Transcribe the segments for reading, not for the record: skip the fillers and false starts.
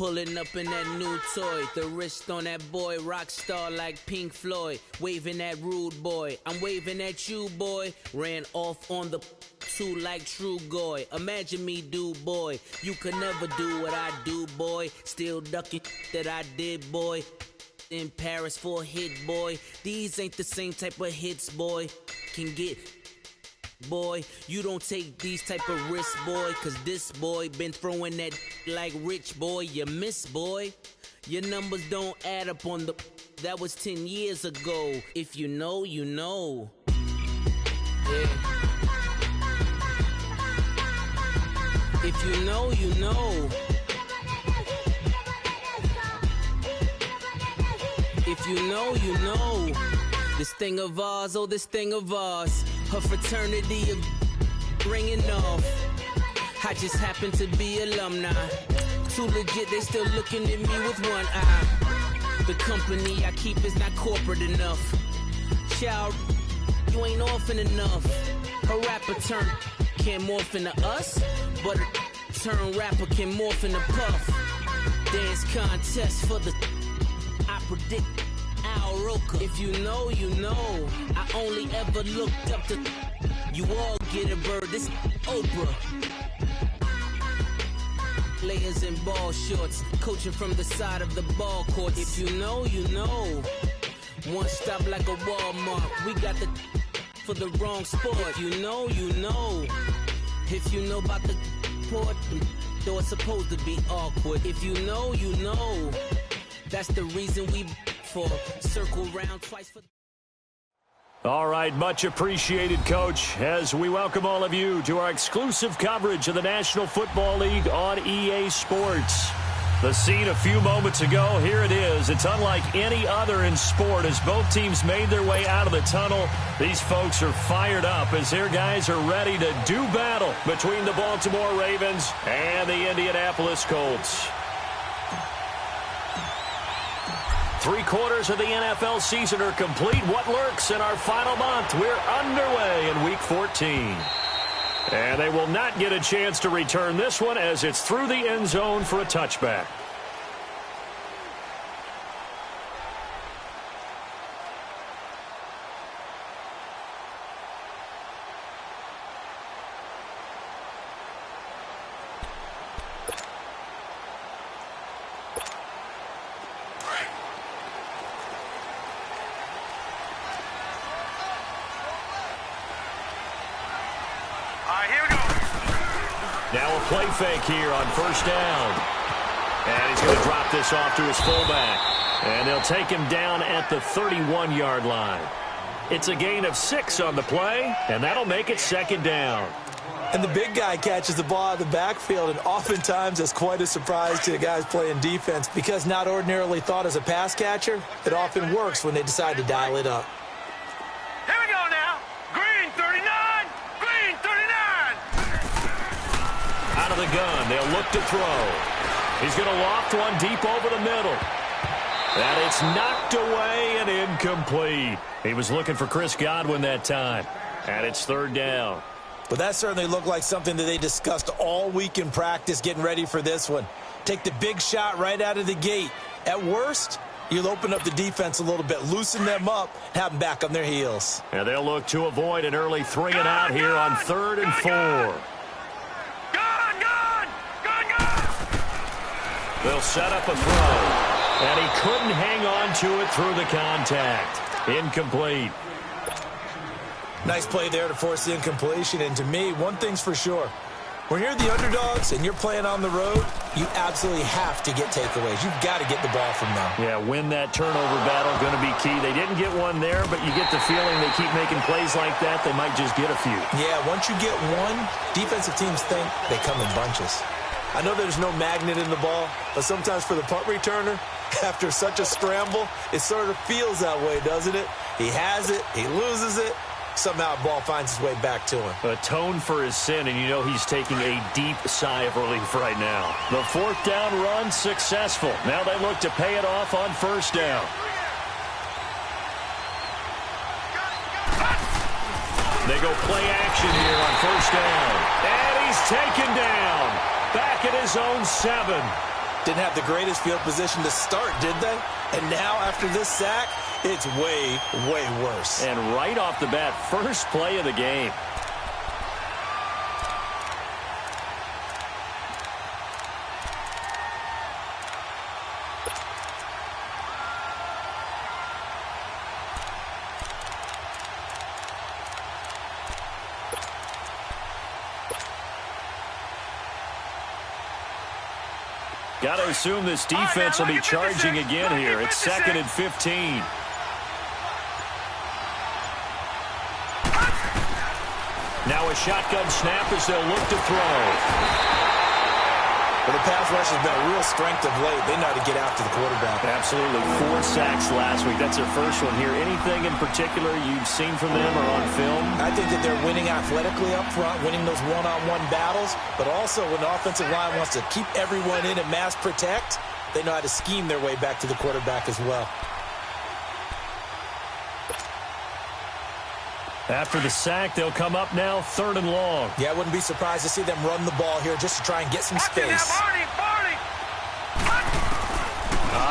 Pulling up in that new toy, the wrist on that boy, rock star like Pink Floyd, waving at rude boy, I'm waving at you boy, ran off on the two like True Goy, imagine me do boy, you could never do what I do boy, still ducking that I did boy, in Paris for a hit boy, these ain't the same type of hits boy, can get boy, you don't take these type of risks, boy, cause this boy been throwing that like rich boy, you miss, boy. Your numbers don't add up on the, that was 10 years ago. If you know, you know. Yeah. If you know, you know. If you know, you know. This thing of ours, oh, this thing of ours. Her fraternity of ringing off. I just happen to be alumni. Too legit, they still looking at me with one eye. The company I keep is not corporate enough. Child, you ain't orphan enough. A rapper turn can't morph into us, but a turn rapper can morph into Puff. Dance contest for the, I predict Al Roker. If you know, you know. I only ever looked up to, you all get a bird, this Oprah. Layers in ball shorts, coaching from the side of the ball court. If you know, you know. One stop like a Walmart, we got the for the wrong sport. If you know, you know. If you know about the port, though it's supposed to be awkward. If you know, you know. That's the reason we for circle round twice for. All right, much appreciated, Coach, as we welcome all of you to our exclusive coverage of the National Football League on EA Sports. The scene a few moments ago, here it is. It's unlike any other in sport as both teams made their way out of the tunnel. These folks are fired up as their guys are ready to do battle between the Baltimore Ravens and the Indianapolis Colts. 3/4 of the NFL season are complete. What lurks in our final month? We're underway in Week 14. And they will not get a chance to return this one as it's through the end zone for a touchback. Now a play fake here on first down. And he's going to drop this off to his fullback. And they'll take him down at the 31-yard line. It's a gain of 6 on the play, and that'll make it second down. And the big guy catches the ball out of the backfield, and oftentimes that's quite a surprise to the guys playing defense because not ordinarily thought as a pass catcher, it often works when they decide to dial it up. Here we go now. Green 39. Green 39. Out of the gun, they'll look to throw. He's going to loft one deep over the middle. And it's knocked away and incomplete. He was looking for Chris Godwin that time. And it's third down. But that certainly looked like something that they discussed all week in practice getting ready for this one. Take the big shot right out of the gate. At worst, you'll open up the defense a little bit, loosen them up, have them back on their heels. And they'll look to avoid an early 3 and out here on 3rd and 4. They'll set up a throw, and he couldn't hang on to it through the contact. Incomplete. Nice play there to force the incompletion, and to me, one thing's for sure. When you're the underdogs and you're playing on the road, you absolutely have to get takeaways. You've got to get the ball from them. Yeah, win that turnover battle, going to be key. They didn't get one there, but you get the feeling they keep making plays like that, they might just get a few. Yeah, once you get one, defensive teams think they come in bunches. I know there's no magnet in the ball, but sometimes for the punt returner, after such a scramble, it sort of feels that way, doesn't it? He has it, he loses it, somehow the ball finds its way back to him. Atone for his sin, and you know he's taking a deep sigh of relief right now. The 4th down run successful. Now they look to pay it off on first down. They go play action here on first down. And he's taken down. Back at his own 7. Didn't have the greatest field position to start, did they? And now, after this sack, it's way, way worse. And right off the bat, first play of the game. Got to assume this defense will be charging again here. It's 2nd and 15. Now a shotgun snap as they'll look to throw. Well, the pass rush has been a real strength of late. They know how to get after the quarterback. Absolutely. 4 sacks last week. That's their first one here. Anything in particular you've seen from them or on film? I think that they're winning athletically up front, winning those one-on-one battles, but also when the offensive line wants to keep everyone in and mass protect, they know how to scheme their way back to the quarterback as well. After the sack, they'll come up now 3rd and long. Yeah, I wouldn't be surprised to see them run the ball here just to try and get some space.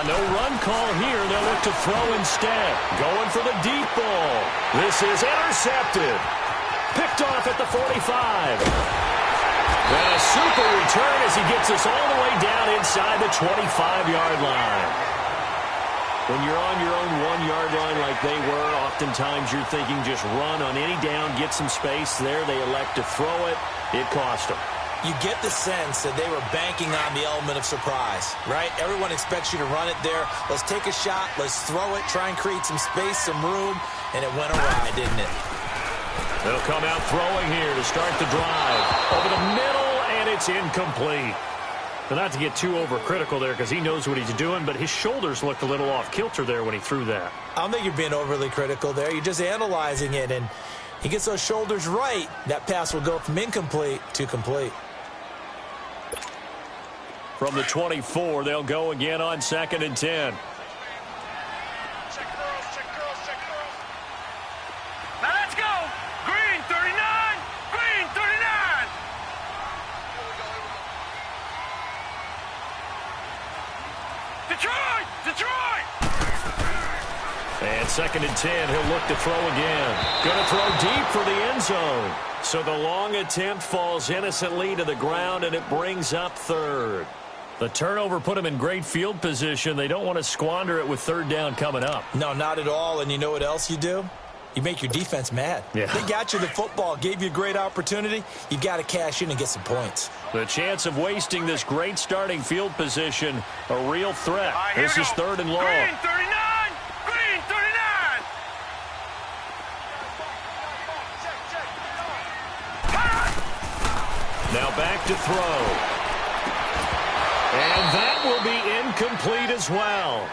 No run call here. They'll look to throw instead. Going for the deep ball. This is intercepted. Picked off at the 45. And a super return as he gets us all the way down inside the 25-yard line. When you're on your own 1-yard line like they were, oftentimes you're thinking just run on any down, get some space. There they elect to throw it. It cost them. You get the sense that they were banking on the element of surprise, right? Everyone expects you to run it there. Let's take a shot. Let's throw it. Try and create some space, some room. And it went awry, didn't it? They'll come out throwing here to start the drive. Over the middle, and it's incomplete. But not to get too overcritical there because he knows what he's doing, but his shoulders looked a little off kilter there when he threw that. I don't think you're being overly critical there. You're just analyzing it, and he gets those shoulders right. That pass will go from incomplete to complete. From the 24, they'll go again on 2nd and 10. Now let's go. Green 39. Green 39. Detroit. Detroit. And 2nd and 10, he'll look to throw again. Going to throw deep for the end zone. So the long attempt falls innocently to the ground, and it brings up 3rd. The turnover put them in great field position. They don't want to squander it with 3rd down coming up. No, not at all. And you know what else you do? You make your defense mad. Yeah. They got you the football, gave you a great opportunity. You got to cash in and get some points. The chance of wasting this great starting field position, a real threat. This is 3rd and long. Green 39. Green 39. Now back to throw. And that will be incomplete as well.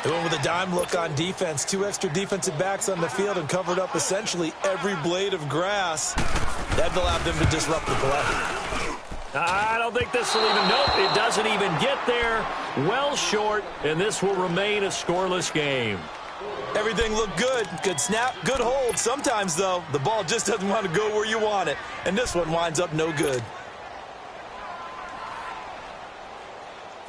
They went with a dime look on defense. 2 extra defensive backs on the field and covered up essentially every blade of grass. That allowed them to disrupt the play. I don't think this will even, nope, it doesn't even get there. Well short, and this will remain a scoreless game. Everything looked good. Good snap, good hold. Sometimes, though, the ball just doesn't want to go where you want it. And this one winds up no good.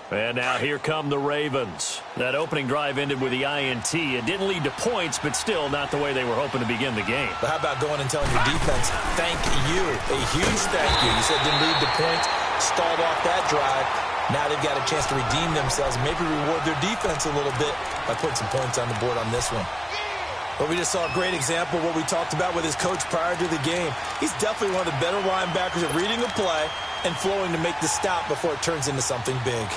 And now here come the Ravens. That opening drive ended with the INT. It didn't lead to points, but still not the way they were hoping to begin the game. But how about going and telling your defense, thank you, a huge thank you. You said didn't lead to points, stalled off that drive. Now they've got a chance to redeem themselves and maybe reward their defense a little bit by putting some points on the board on this one. But we just saw a great example of what we talked about with his coach prior to the game. He's definitely one of the better linebackers at reading a play and flowing to make the stop before it turns into something big.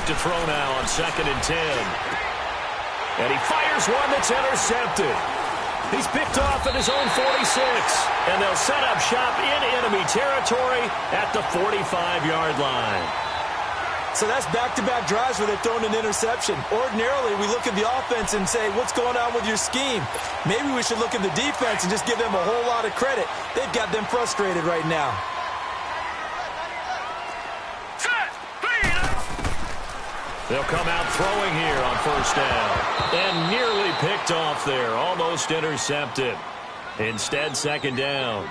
To throw now on 2nd and 10. And he fires one that's intercepted. He's picked off at his own 46. And they'll set up shop in enemy territory at the 45-yard line. So that's back-to-back drives where they're throwing an interception. Ordinarily, we look at the offense and say, what's going on with your scheme? Maybe we should look at the defense and just give them a whole lot of credit. They've got them frustrated right now. They'll come out throwing here on first down. And nearly picked off there. Almost intercepted. Instead, second down.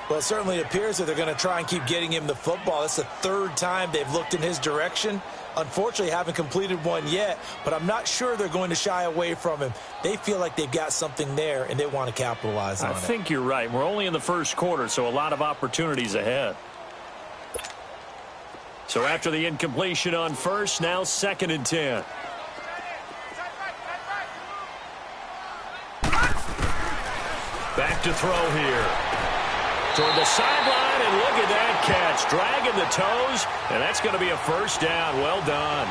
Well, it certainly appears that they're going to try and keep getting him the football. That's the third time they've looked in his direction. Unfortunately, haven't completed one yet, but I'm not sure they're going to shy away from him. They feel like they've got something there, and they want to capitalize on it. I think you're right. We're only in the first quarter, so a lot of opportunities ahead. So after the incompletion on first, now 2nd and 10. Back to throw here. Toward the sideline, and look at that catch. Dragging the toes, and that's going to be a first down. Well done.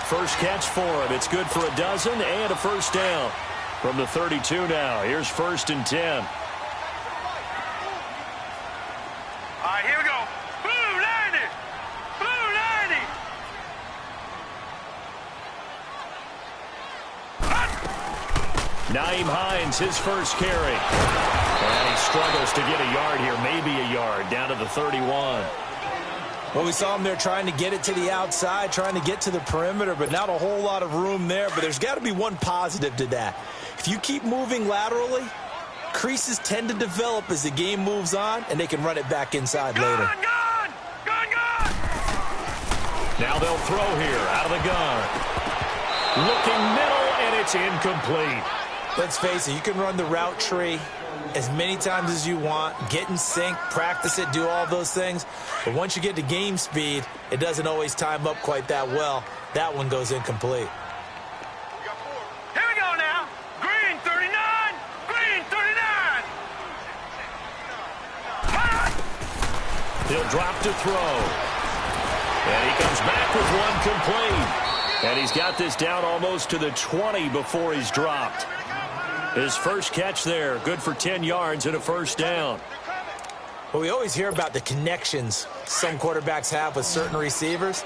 First catch for him. It's good for a dozen and a first down. From the 32 now, here's 1st and 10. All right, here we go. Blue 90. Blue 90. Naeem Hines, his first carry. And he struggles to get a yard here, maybe a yard, down to the 31. Well, we saw him there trying to get it to the outside, trying to get to the perimeter, but not a whole lot of room there. But there's got to be one positive to that. If you keep moving laterally, creases tend to develop as the game moves on, and they can run it back inside later. Gun! Now they'll throw here out of the gun. Looking middle, and it's incomplete. Let's face it, you can run the route tree as many times as you want, get in sync, practice it, do all those things. But once you get to game speed, it doesn't always time up quite that well. That one goes incomplete. Here we go now. Green 39. Green 39. He'll drop to throw. And he comes back with one complete. And he's got this down almost to the 20 before he's dropped. His first catch there, good for 10 yards and a first down. Well, we always hear about the connections some quarterbacks have with certain receivers.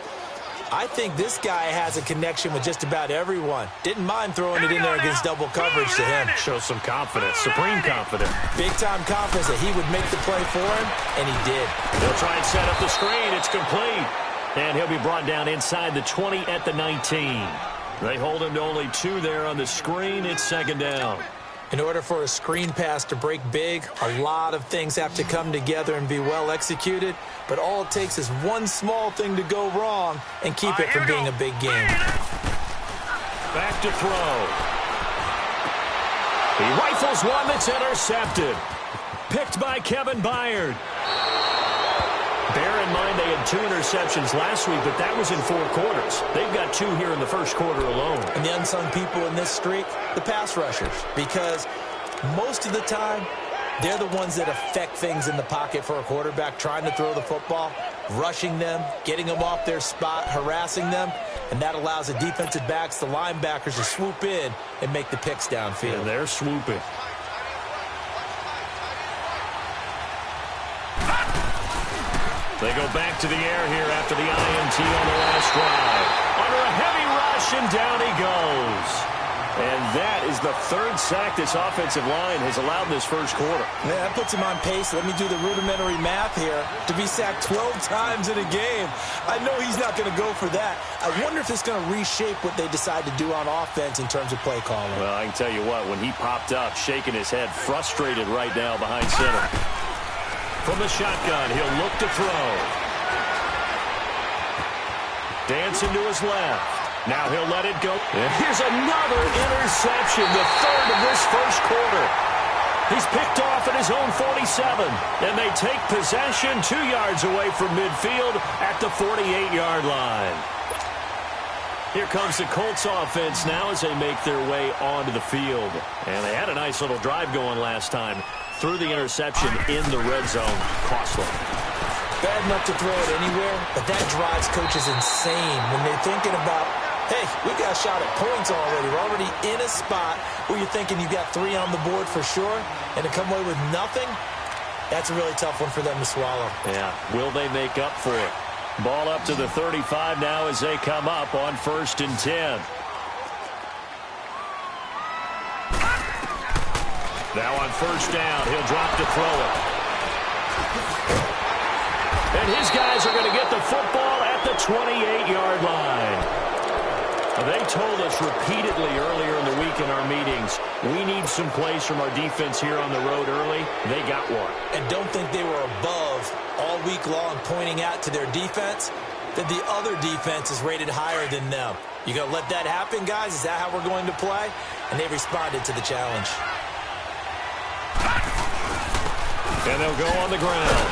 I think this guy has a connection with just about everyone. Didn't mind throwing it in there against double coverage to him. Shows some confidence, supreme confidence. Big-time confidence that he would make the play for him, and he did. He'll try and set up the screen. It's complete. And he'll be brought down inside the 20 at the 19. They hold him to only 2 there on the screen. It's second down. In order for a screen pass to break big, a lot of things have to come together and be well executed, but all it takes is one small thing to go wrong and keep it from being a big game. Back to throw. He rifles one that's intercepted. Picked by Kevin Byard. Bear in mind they had 2 interceptions last week, but that was in 4 quarters. They've got 2 here in the first quarter alone. And the unsung people in this streak, the pass rushers, because most of the time, they're the ones that affect things in the pocket for a quarterback, trying to throw the football, rushing them, getting them off their spot, harassing them, and that allows the defensive backs, the linebackers, to swoop in and make the picks downfield. And they're swooping. They go back to the air here after the INT on the last drive. Under a heavy rush, and down he goes. And that is the 3rd sack this offensive line has allowed in this first quarter. Yeah, that puts him on pace. Let me do the rudimentary math here. To be sacked 12 times in a game. I know he's not going to go for that. I wonder if it's going to reshape what they decide to do on offense in terms of play calling. Well, I can tell you what, when he popped up, shaking his head, frustrated right now behind center. From the shotgun, he'll look to throw. Dancing to his left. Now he'll let it go. And here's another interception, the 3rd of this first quarter. He's picked off at his own 47. And they take possession 2 yards away from midfield at the 48-yard line. Here comes the Colts offense now as they make their way onto the field. And they had a nice little drive going last time. Threw the interception in the red zone. Costly. Bad enough to throw it anywhere, but that drives coaches insane when they're thinking about, hey, we got a shot at points already. We're already in a spot where you're thinking you got 3 on the board for sure, and to come away with nothing, that's a really tough one for them to swallow. Yeah, will they make up for it? Ball up to the 35 now as they come up on 1st and 10. Now on first down, he'll drop to throw it. And his guys are going to get the football at at the 28-yard line. They told us repeatedly earlier in the week in our meetings, we need some plays from our defense here on the road early. They got one. And don't think they were above all week long pointing out to their defense that the other defense is rated higher than them. You going to let that happen, guys? Is that how we're going to play? And they responded to the challenge. And they'll go on the ground.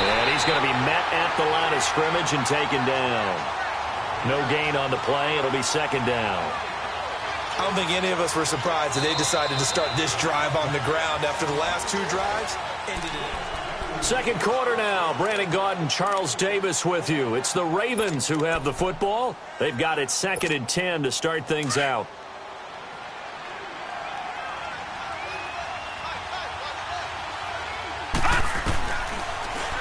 And he's going to be met at the line of scrimmage and taken down. No gain on the play. It'll be second down. I don't think any of us were surprised that they decided to start this drive on the ground after the last two drives. Ended it. Second quarter now. Brandon Gaudin, Charles Davis with you. It's the Ravens who have the football. They've got it 2nd and 10 to start things out.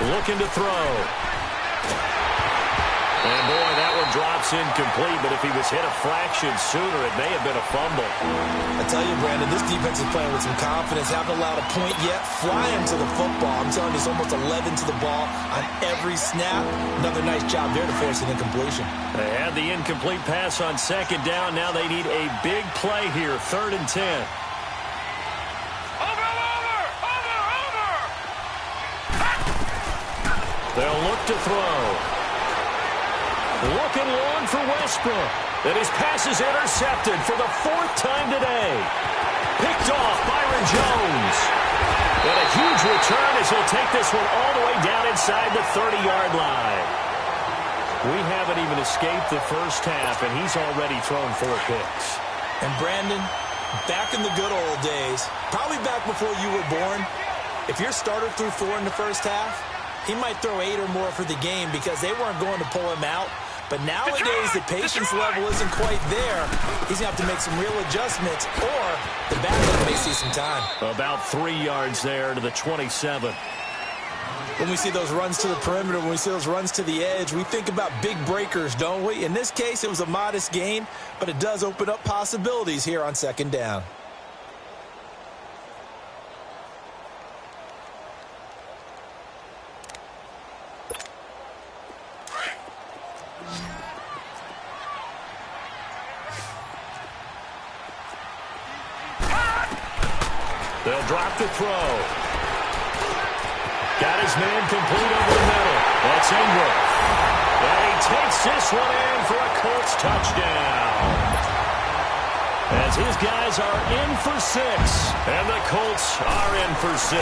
Looking to throw. And, boy, that one drops incomplete, but if he was hit a fraction sooner, it may have been a fumble. I tell you, Brandon, this defense is playing with some confidence. Haven't allowed a point yet. Flying to the football. I'm telling you, it's almost 11 to the ball on every snap. Another nice job there to force an incompletion. They had the incomplete pass on second down. Now they need a big play here, 3rd and 10. They'll look to throw. Looking long for Westbrook. And his pass is intercepted for the 4th time today. Picked off Byron Jones. And a huge return as he'll take this one all the way down inside the 30-yard line. We haven't even escaped the first half, and he's already thrown 4 picks. And Brandon, back in the good old days, probably back before you were born, if your starter threw 4 in the first half, he might throw 8 or more for the game because they weren't going to pull him out. But nowadays, the patience level isn't quite there. He's going to have to make some real adjustments, or the backup may see some time. About 3 yards there to the 27. When we see those runs to the perimeter, when we see those runs to the edge, we think about big breakers, don't we? In this case, it was a modest gain, but it does open up possibilities here on 2nd down. They'll drop the throw. Got his man complete over the middle. That's Ingram. And he takes this one in for a Colts touchdown. As his guys are in for 6. And the Colts are in for 6.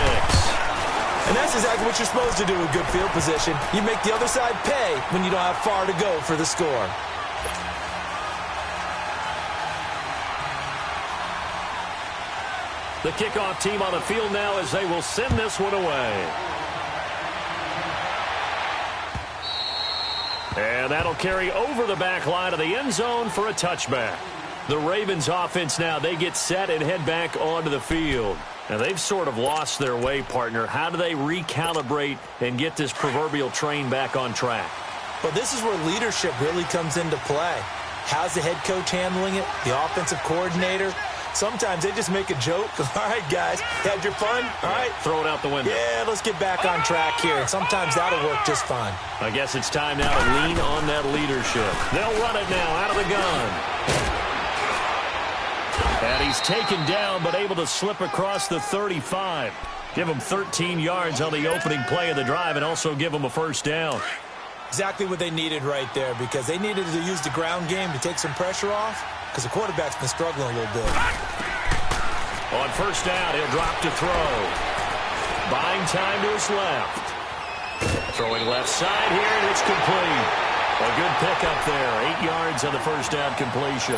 And that's exactly what you're supposed to do with good field position. You make the other side pay when you don't have far to go for the score. The kickoff team on the field now as they will send this one away. And that'll carry over the back line of the end zone for a touchback. The Ravens offense now, they get set and head back onto the field. Now, they've sort of lost their way, partner. How do they recalibrate and get this proverbial train back on track? Well, this is where leadership really comes into play. How's the head coach handling it? The offensive coordinator? Sometimes they just make a joke. All right, guys, had your fun? All right. Throw it out the window. Yeah, let's get back on track here. And sometimes that'll work just fine. I guess it's time now to lean on that leadership. They'll run it now out of the gun. And he's taken down but able to slip across the 35. Give him 13 yards on the opening play of the drive and also give him a first down. Exactly what they needed right there because they needed to use the ground game to take some pressure off. Because the quarterback's been struggling a little bit. On first down, he'll drop to throw. Buying time to his left. Throwing left side here, and it's complete. A good pickup there. 8 yards on the first down completion.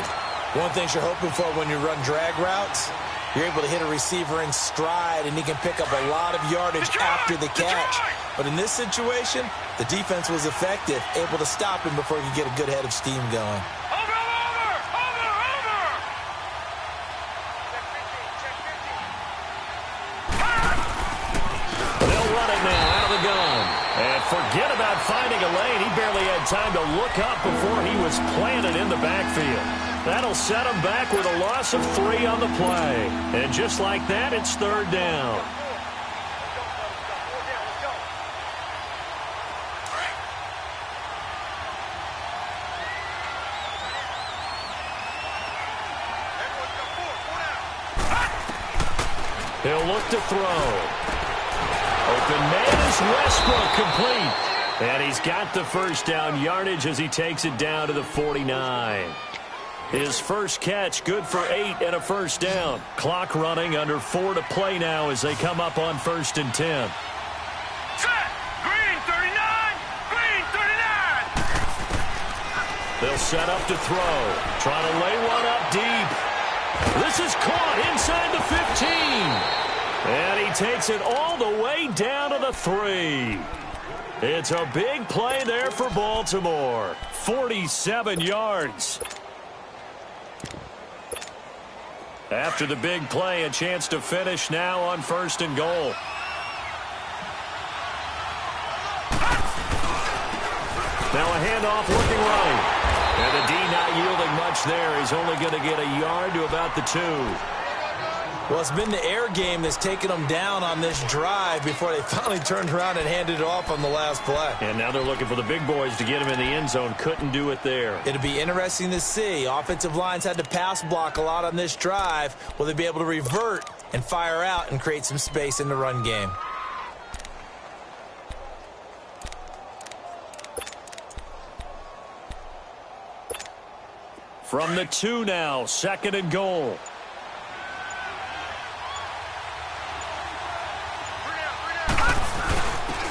One thing you're hoping for when you run drag routes, you're able to hit a receiver in stride, and he can pick up a lot of yardage after the catch. But in this situation, the defense was effective, able to stop him before he could get a good head of steam going. And forget about finding a lane. He barely had time to look up before he was planted in the backfield. That'll set him back with a loss of 3 on the play. And just like that, it's 3rd down. He'll look to throw. Open man is Westbrook, complete. And he's got the first down yardage as he takes it down to the 49. His first catch, good for 8 and a first down. Clock running, under 4 to play now as they come up on 1st and 10. Set. Green 39. Green 39. They'll set up to throw. Trying to lay one up deep. This is caught inside the 15. And he takes it all the way down to the 3. It's a big play there for Baltimore. 47 yards. After the big play, a chance to finish now on 1st and goal. Now a handoff looking right. And the D not yielding much there. He's only going to get a yard to about the 2. Well, it's been the air game that's taken them down on this drive before they finally turned around and handed it off on the last play. And now they're looking for the big boys to get him in the end zone. Couldn't do it there. It'll be interesting to see. Offensive lines had to pass block a lot on this drive. Will they be able to revert and fire out and create some space in the run game? From the 2 now, 2nd and goal.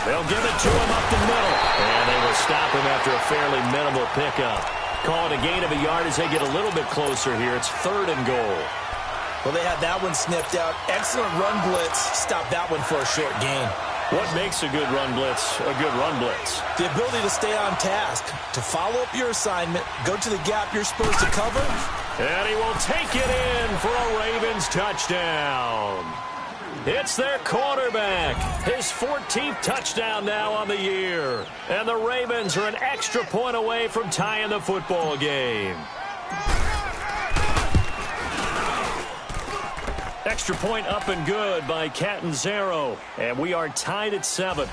They'll give it to him up the middle. And they will stop him after a fairly minimal pickup. Call it a gain of a yard as they get a little bit closer here. It's 3rd and goal. Well, they had that one sniffed out. Excellent run blitz. Stop that one for a short gain. What makes a good run blitz a good run blitz? The ability to stay on task, to follow up your assignment, go to the gap you're supposed to cover. And he will take it in for a Ravens touchdown. It's their quarterback. His 14th touchdown now on the year. And the Ravens are an extra point away from tying the football game. Extra point up and good by Catanzaro. And we are tied at 7.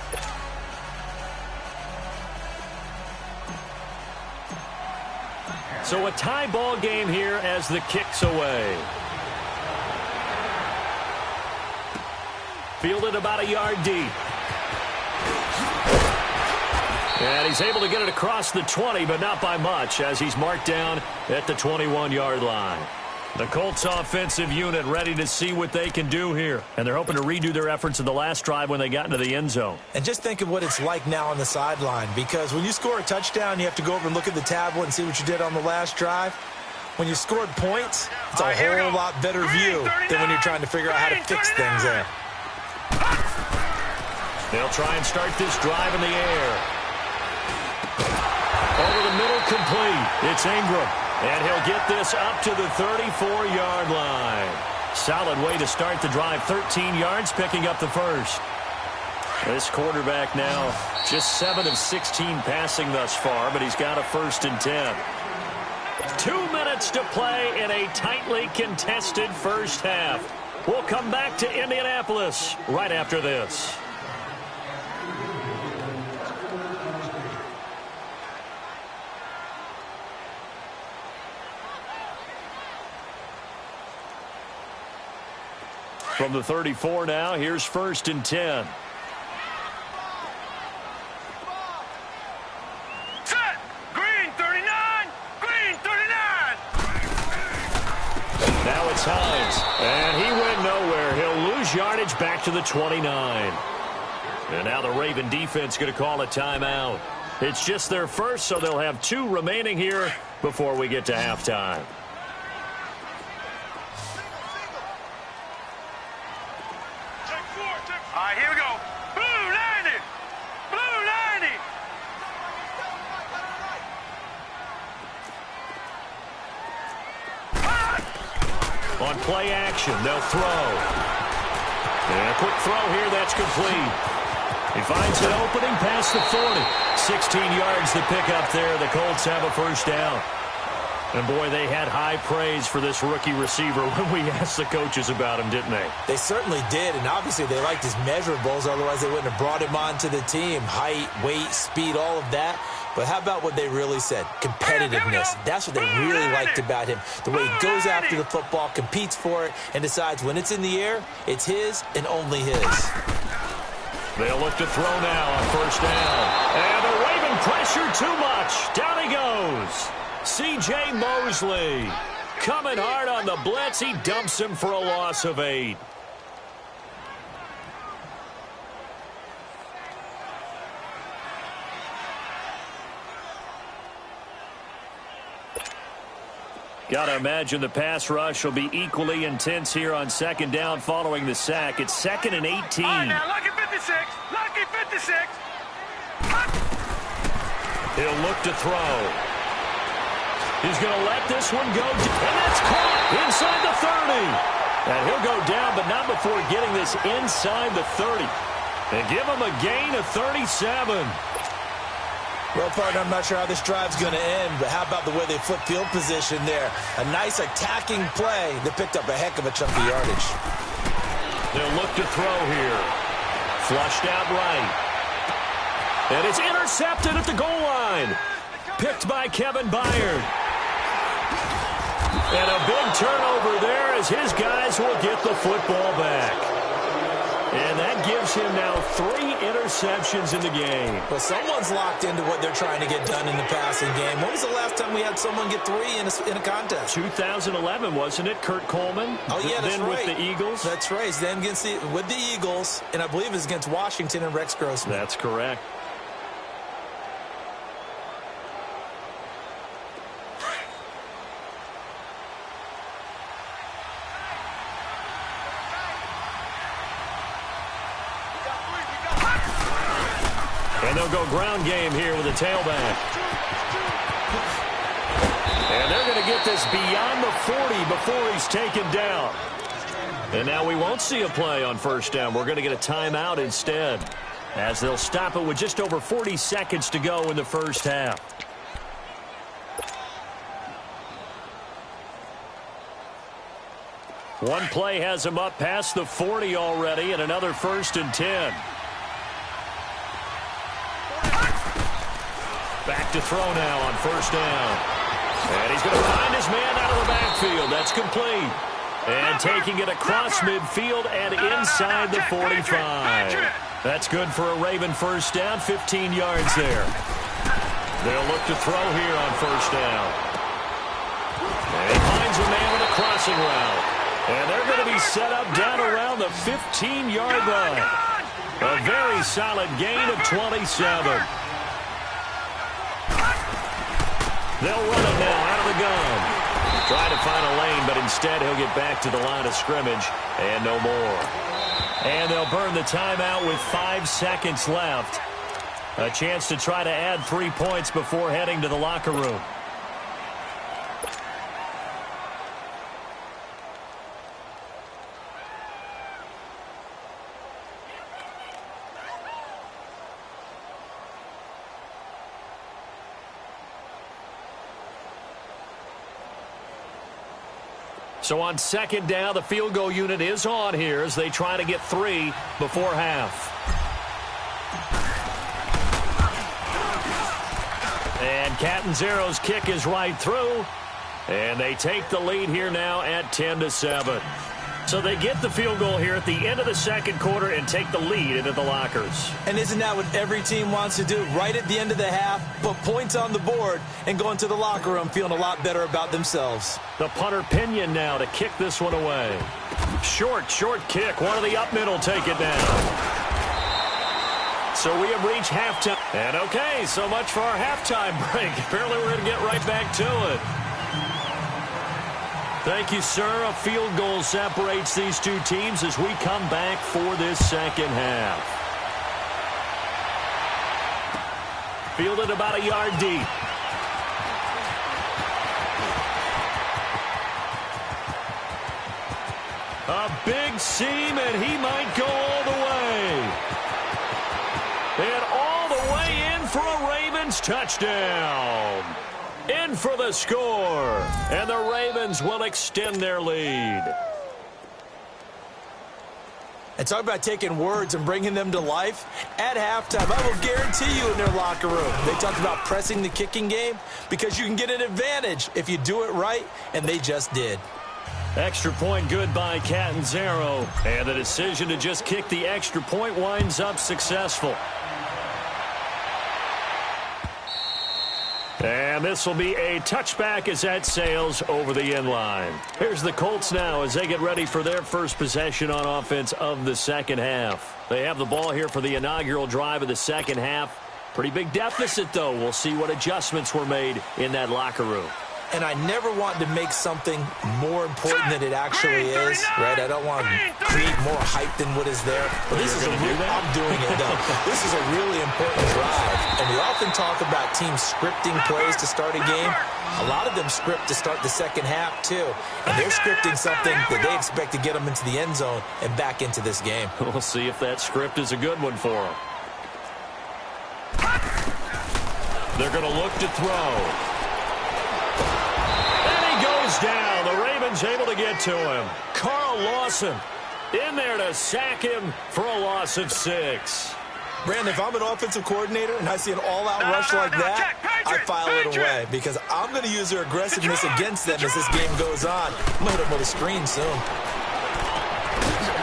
So a tie ball game here as the kick's away. Fielded about a yard deep. And he's able to get it across the 20, but not by much, as he's marked down at the 21-yard line. The Colts offensive unit ready to see what they can do here. And they're hoping to redo their efforts in the last drive when they got into the end zone. And just think of what it's like now on the sideline, because when you score a touchdown, you have to go over and look at the tablet and see what you did on the last drive. When you scored points, it's a whole lot better view than when you're trying to figure out how to fix things there. They'll try and start this drive in the air. Over the middle, complete. It's Ingram. And he'll get this up to the 34-yard line. Solid way to start the drive. 13 yards, picking up the first. This quarterback now just 7 of 16 passing thus far, but he's got a 1st and 10. 2 minutes to play in a tightly contested first half. We'll come back to Indianapolis right after this. From the 34 now, here's 1st and 10. Set. Green 39. Green 39. Now it's Hines. And he went nowhere. He'll lose yardage back to the 29. And now the Raven defense going to call a timeout. It's just their first, so they'll have 2 remaining here before we get to halftime. All right, here we go. Blue 90. Blue 90. On play action, they'll throw. And a quick throw here, that's complete. He finds an opening past the 40. 16 yards to pick up there. The Colts have a first down. And, boy, they had high praise for this rookie receiver when we asked the coaches about him, didn't they? They certainly did, and obviously they liked his measurables. Otherwise, they wouldn't have brought him onto the team. Height, weight, speed, all of that. But how about what they really said? Competitiveness. That's what they really liked about him. The way he goes after the football, competes for it, and decides when it's in the air, it's his and only his. They'll look to throw now on first down. And the Raven pressure too much. Down he goes. C.J. Mosley coming hard on the blitz. He dumps him for a loss of 8. Got to imagine the pass rush will be equally intense here on second down following the sack. It's 2nd and 18. All right, now, lucky 56. Lucky 56. He'll look to throw. He's going to let this one go. And that's caught inside the 30. And he'll go down, but not before getting this inside the 30. And give him a gain of 37. Well, partner, I'm not sure how this drive's going to end, but how about the way they flip field position there? A nice attacking play that picked up a heck of a chunk of yardage. They'll look to throw here. Flushed out right. And it's intercepted at the goal line. Picked by Kevin Byard. And a big turnover there as his guys will get the football back. And that gives him now 3 interceptions in the game. Well, someone's locked into what they're trying to get done in the passing game. When was the last time we had someone get 3 in a contest? 2011, wasn't it? Kurt Coleman? Oh, yeah, that's then right. With the Eagles? That's right. Then against with the Eagles, and I believe it was against Washington and Rex Grossman. That's correct. And they'll go ground game here with a tailback. And they're going to get this beyond the 40 before he's taken down. And now we won't see a play on first down. We're going to get a timeout instead, as they'll stop it with just over 40 seconds to go in the first half. One play has him up past the 40 already, and another 1st and 10. Back to throw now on first down. And he's going to find his man out of the backfield. That's complete. And taking it across midfield and inside the 45. That's good for a Raven first down, 15 yards there. They'll look to throw here on first down. And he finds a man with a crossing route. And they're going to be set up down around the 15-yard line. A very solid gain of 27. They'll run it now out of the gun. Trying to find a lane, but instead he'll get back to the line of scrimmage and no more. And they'll burn the timeout with 5 seconds left. A chance to try to add 3 points before heading to the locker room. So on second down, the field goal unit is on here as they try to get 3 before half. And Catanzaro's kick is right through. And they take the lead here now at 10-7. So they get the field goal here at the end of the second quarter and take the lead into the lockers. And isn't that what every team wants to do? Right at the end of the half, put points on the board and go into the locker room feeling a lot better about themselves. The punter Pinion now to kick this one away. Short kick. One of the up middle take it down. So we have reached halftime. And okay, so much for our halftime break. Apparently we're going to get right back to it. Thank you, sir. A field goal separates these two teams as we come back for this second half. Fielded about a yard deep. A big seam, and he might go all the way. And all the way in for a Ravens touchdown. In for the score, and the Ravens will extend their lead. And talk about taking words and bringing them to life. At halftime, I will guarantee you in their locker room, they talked about pressing the kicking game because you can get an advantage if you do it right, and they just did. Extra point good by Catanzaro. And the decision to just kick the extra point winds up successful. And this will be a touchback as that sails over the end line. Here's the Colts now as they get ready for their first possession on offense of the second half. They have the ball here for the inaugural drive of the second half. Pretty big deficit, though. We'll see what adjustments were made in that locker room. And I never want to make something more important than it actually is, right? I don't want to create more hype than what is there. But this is I'm doing it, though. This is a really important drive. And we often talk about teams scripting plays to start a game. A lot of them script to start the second half, too. And they're scripting something that they expect to get them into the end zone and back into this game. We'll see if that script is a good one for them. They're going to look to throw. Down. The Ravens able to get to him. Carl Lawson in there to sack him for a loss of 6. Brandon, if I'm an offensive coordinator and I see an all-out rush like that, I file it away because I'm going to use their aggressiveness against them as this game goes on. I'm going to hit them with a screen soon.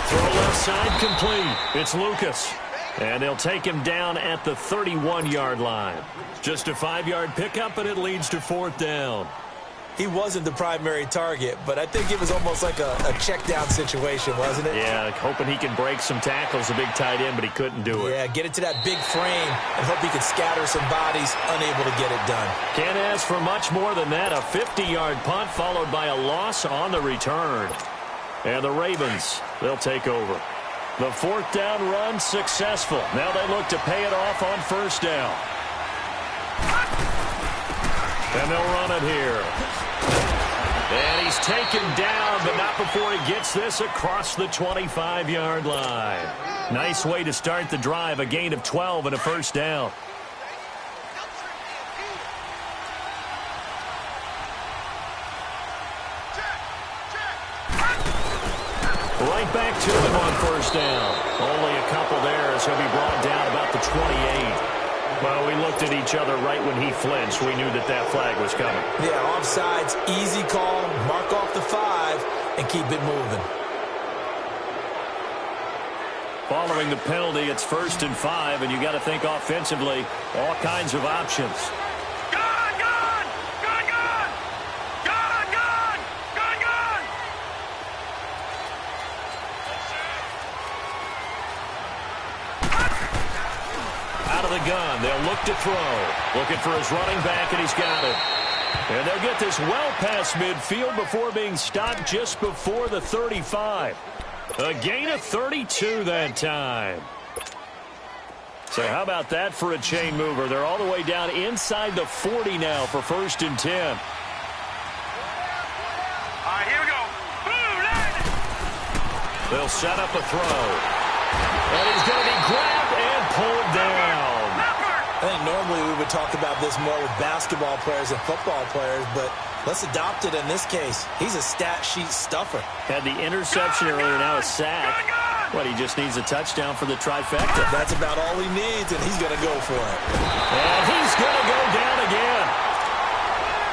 Throw left side complete. It's Lucas. And they'll take him down at the 31-yard line. Just a 5-yard pickup, and it leads to 4th down. He wasn't the primary target, but I think it was almost like a check-down situation, wasn't it? Yeah, hoping he can break some tackles, a big tight end, but he couldn't do it. Yeah, get it to that big frame and hope he could scatter some bodies, unable to get it done. Can't ask for much more than that. A 50-yard punt followed by a loss on the return. And the Ravens, they'll take over. The 4th down run successful. Now they look to pay it off on 1st down. And they'll run it here. And he's taken down, but not before he gets this across the 25-yard line. Nice way to start the drive, a gain of 12 and a 1st down. Right back to him on 1st down. Only a couple there as he'll be brought down about the 28. Well, we looked at each other right when he flinched. We knew that that flag was coming. Yeah, offsides, easy call, mark off the 5, and keep it moving. Following the penalty, it's 1st and 5, and you got to think offensively, all kinds of options. Gun. They'll look to throw. Looking for his running back, and he's got it. And they'll get this well past midfield before being stopped just before the 35. A gain of 32 that time. So how about that for a chain mover? They're all the way down inside the 40 now for 1st and 10. All right, here we go. Boom, they'll set up a throw. And he's going to be grabbed and pulled down. I think normally we would talk about this more with basketball players and football players, but let's adopt it in this case. He's a stat sheet stuffer. Had the interception earlier, now a sack. What, he just needs a touchdown for the trifecta. That's about all he needs, and he's going to go for it. And he's going to go down again.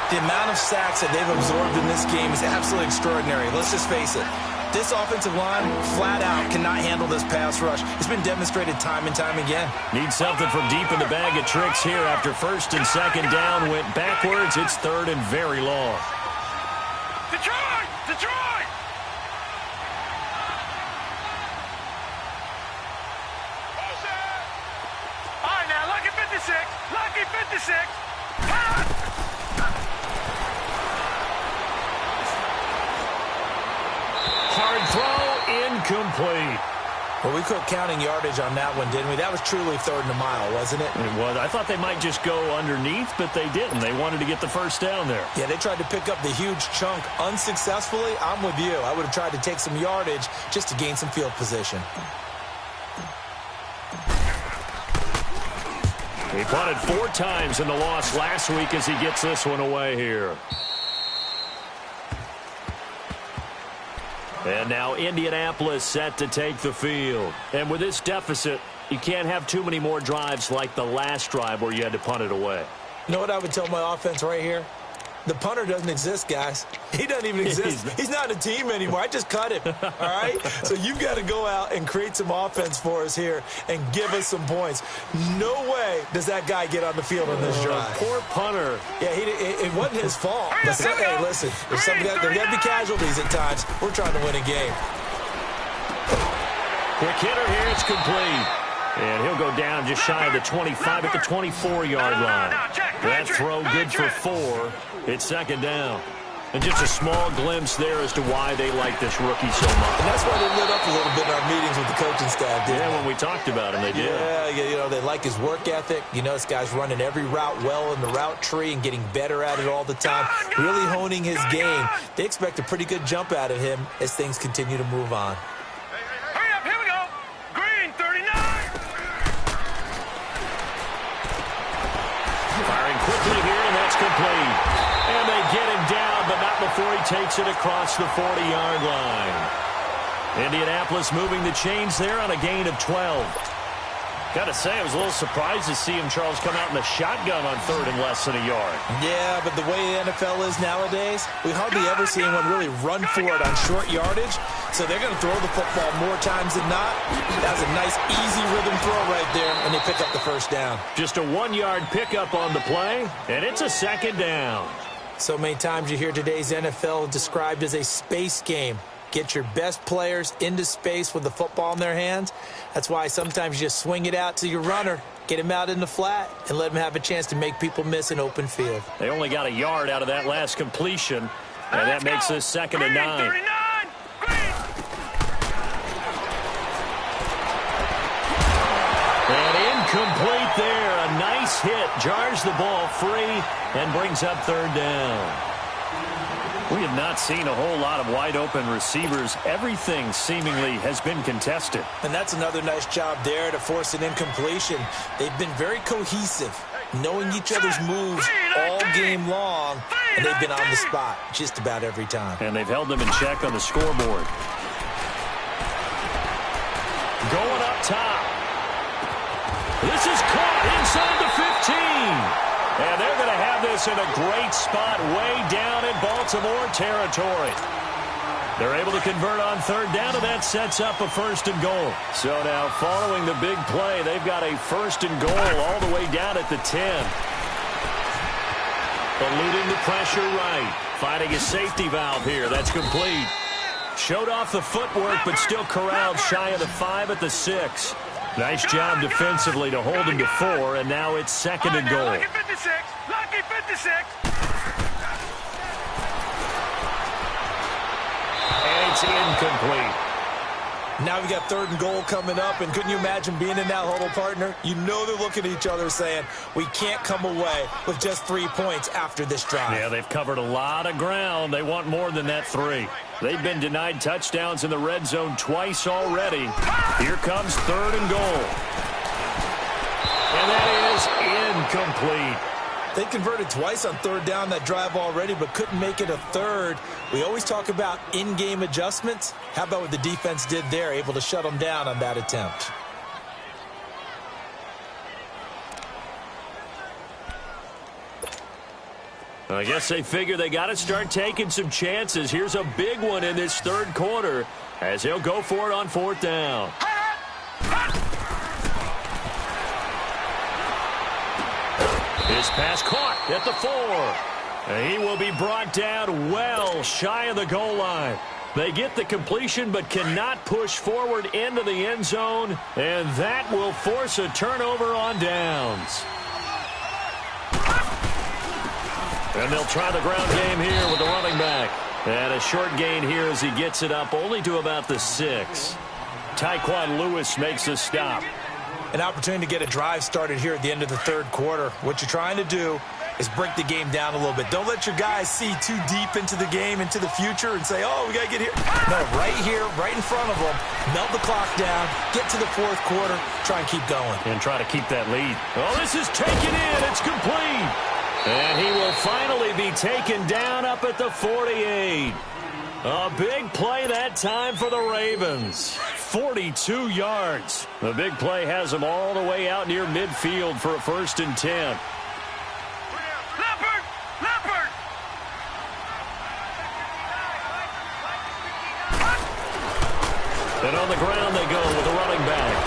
The amount of sacks that they've absorbed in this game is absolutely extraordinary. Let's just face it. This offensive line, flat out, cannot handle this pass rush. It's been demonstrated time and time again. Need something from deep in the bag of tricks here after 1st and 2nd down. Went backwards. It's 3rd and very long. Detroit! Detroit! All right, now, lucky 56. Lucky 56. Hard throw, incomplete. Well, we quit counting yardage on that one, didn't we? That was truly 3rd and a mile, wasn't it? It was. I thought they might just go underneath, but they didn't. They wanted to get the 1st down there. Yeah, they tried to pick up the huge chunk unsuccessfully. I'm with you. I would have tried to take some yardage just to gain some field position. He punted 4 times in the loss last week as he gets this one away here. And now Indianapolis set to take the field. And with this deficit, you can't have too many more drives like the last drive where you had to punt it away. You know what I would tell my offense right here? The punter doesn't exist, guys. He doesn't even exist. He's not a team anymore. I just cut him, all right? So you've got to go out and create some offense for us here and give us some points. No way does that guy get on the field on this drive. Poor punter. Yeah, it wasn't his fault. But hey, listen, there's got to be casualties at times. We're trying to win a game. Quick hitter here. It's complete. And he'll go down just shy of the 25 at the 24-yard line. That throw good for 4. It's second down. And just a small glimpse there as to why they like this rookie so much. And that's why they lit up a little bit in our meetings with the coaching staff, didn't when we talked about him, they did. Yeah, they like his work ethic. You know, this guy's running every route well in the route tree and getting better at it all the time, really honing his game. They expect a pretty good jump out of him as things continue to move on. Hurry up, here we go. Green, 39. Firing quickly here, and that's complete. And they get him down, but not before he takes it across the 40-yard line. Indianapolis moving the chains there on a gain of 12. Got to say, I was a little surprised to see him, Charles, come out in the shotgun on third and less than a yard. Yeah, but the way the NFL is nowadays, we hardly ever see anyone really run for it on short yardage. So they're going to throw the football more times than not. That's a nice, easy rhythm throw right there, and they pick up the first down. Just a 1-yard pickup on the play, and it's a second down. So many times you hear today's NFL described as a space game. Get your best players into space with the football in their hands. That's why sometimes you just swing it out to your runner, get him out in the flat, and let him have a chance to make people miss an open field. They only got a yard out of that last completion, and that makes this second and 9. And incomplete there. A nice hit. Jars the ball free and brings up third down. We have not seen a whole lot of wide-open receivers. Everything seemingly has been contested. And that's another nice job there to force an incompletion. They've been very cohesive, knowing each other's moves all game long, and they've been on the spot just about every time. And they've held them in check on the scoreboard. Going up top. This is caught inside the 15. And they're going to have this in a great spot way down in Baltimore territory. They're able to convert on third down, and that sets up a first and goal. So now following the big play, they've got a first and goal all the way down at the 10. Eluding the pressure right. Finding a safety valve here. That's complete. Showed off the footwork, but still corralled shy of the 5 at the 6. Nice job defensively to hold him to 4, and now it's second and goal. Lucky 56. Lucky 56. And it's incomplete. Now we got third and goal coming up, and couldn't you imagine being in that huddle, partner? You know they're looking at each other saying, we can't come away with just 3 points after this drive. Yeah, they've covered a lot of ground. They want more than that 3. They've been denied touchdowns in the red zone twice already. Here comes third and goal. And that is incomplete. They converted twice on third down that drive already, but couldn't make it a third. We always talk about in-game adjustments. How about what the defense did there, able to shut them down on that attempt? I guess they figure they got to start taking some chances. Here's a big one in this third quarter as he'll go for it on fourth down. His pass caught at the 4. And he will be brought down well shy of the goal line. They get the completion but cannot push forward into the end zone, and that will force a turnover on downs. And they'll try the ground game here with the running back. And a short gain here as he gets it up only to about the 6. Tyquan Lewis makes the stop. An opportunity to get a drive started here at the end of the third quarter. What you're trying to do is break the game down a little bit. Don't let your guys see too deep into the game, into the future, and say, oh, we got to get here. No, right here, right in front of them, melt the clock down, get to the fourth quarter, try and keep going. And try to keep that lead. Oh, this is taken in. It's complete. And he will finally be taken down up at the 48. A big play that time for the Ravens. 42 yards. The big play has them all the way out near midfield for a 1st and 10. And on the ground they go with a running back.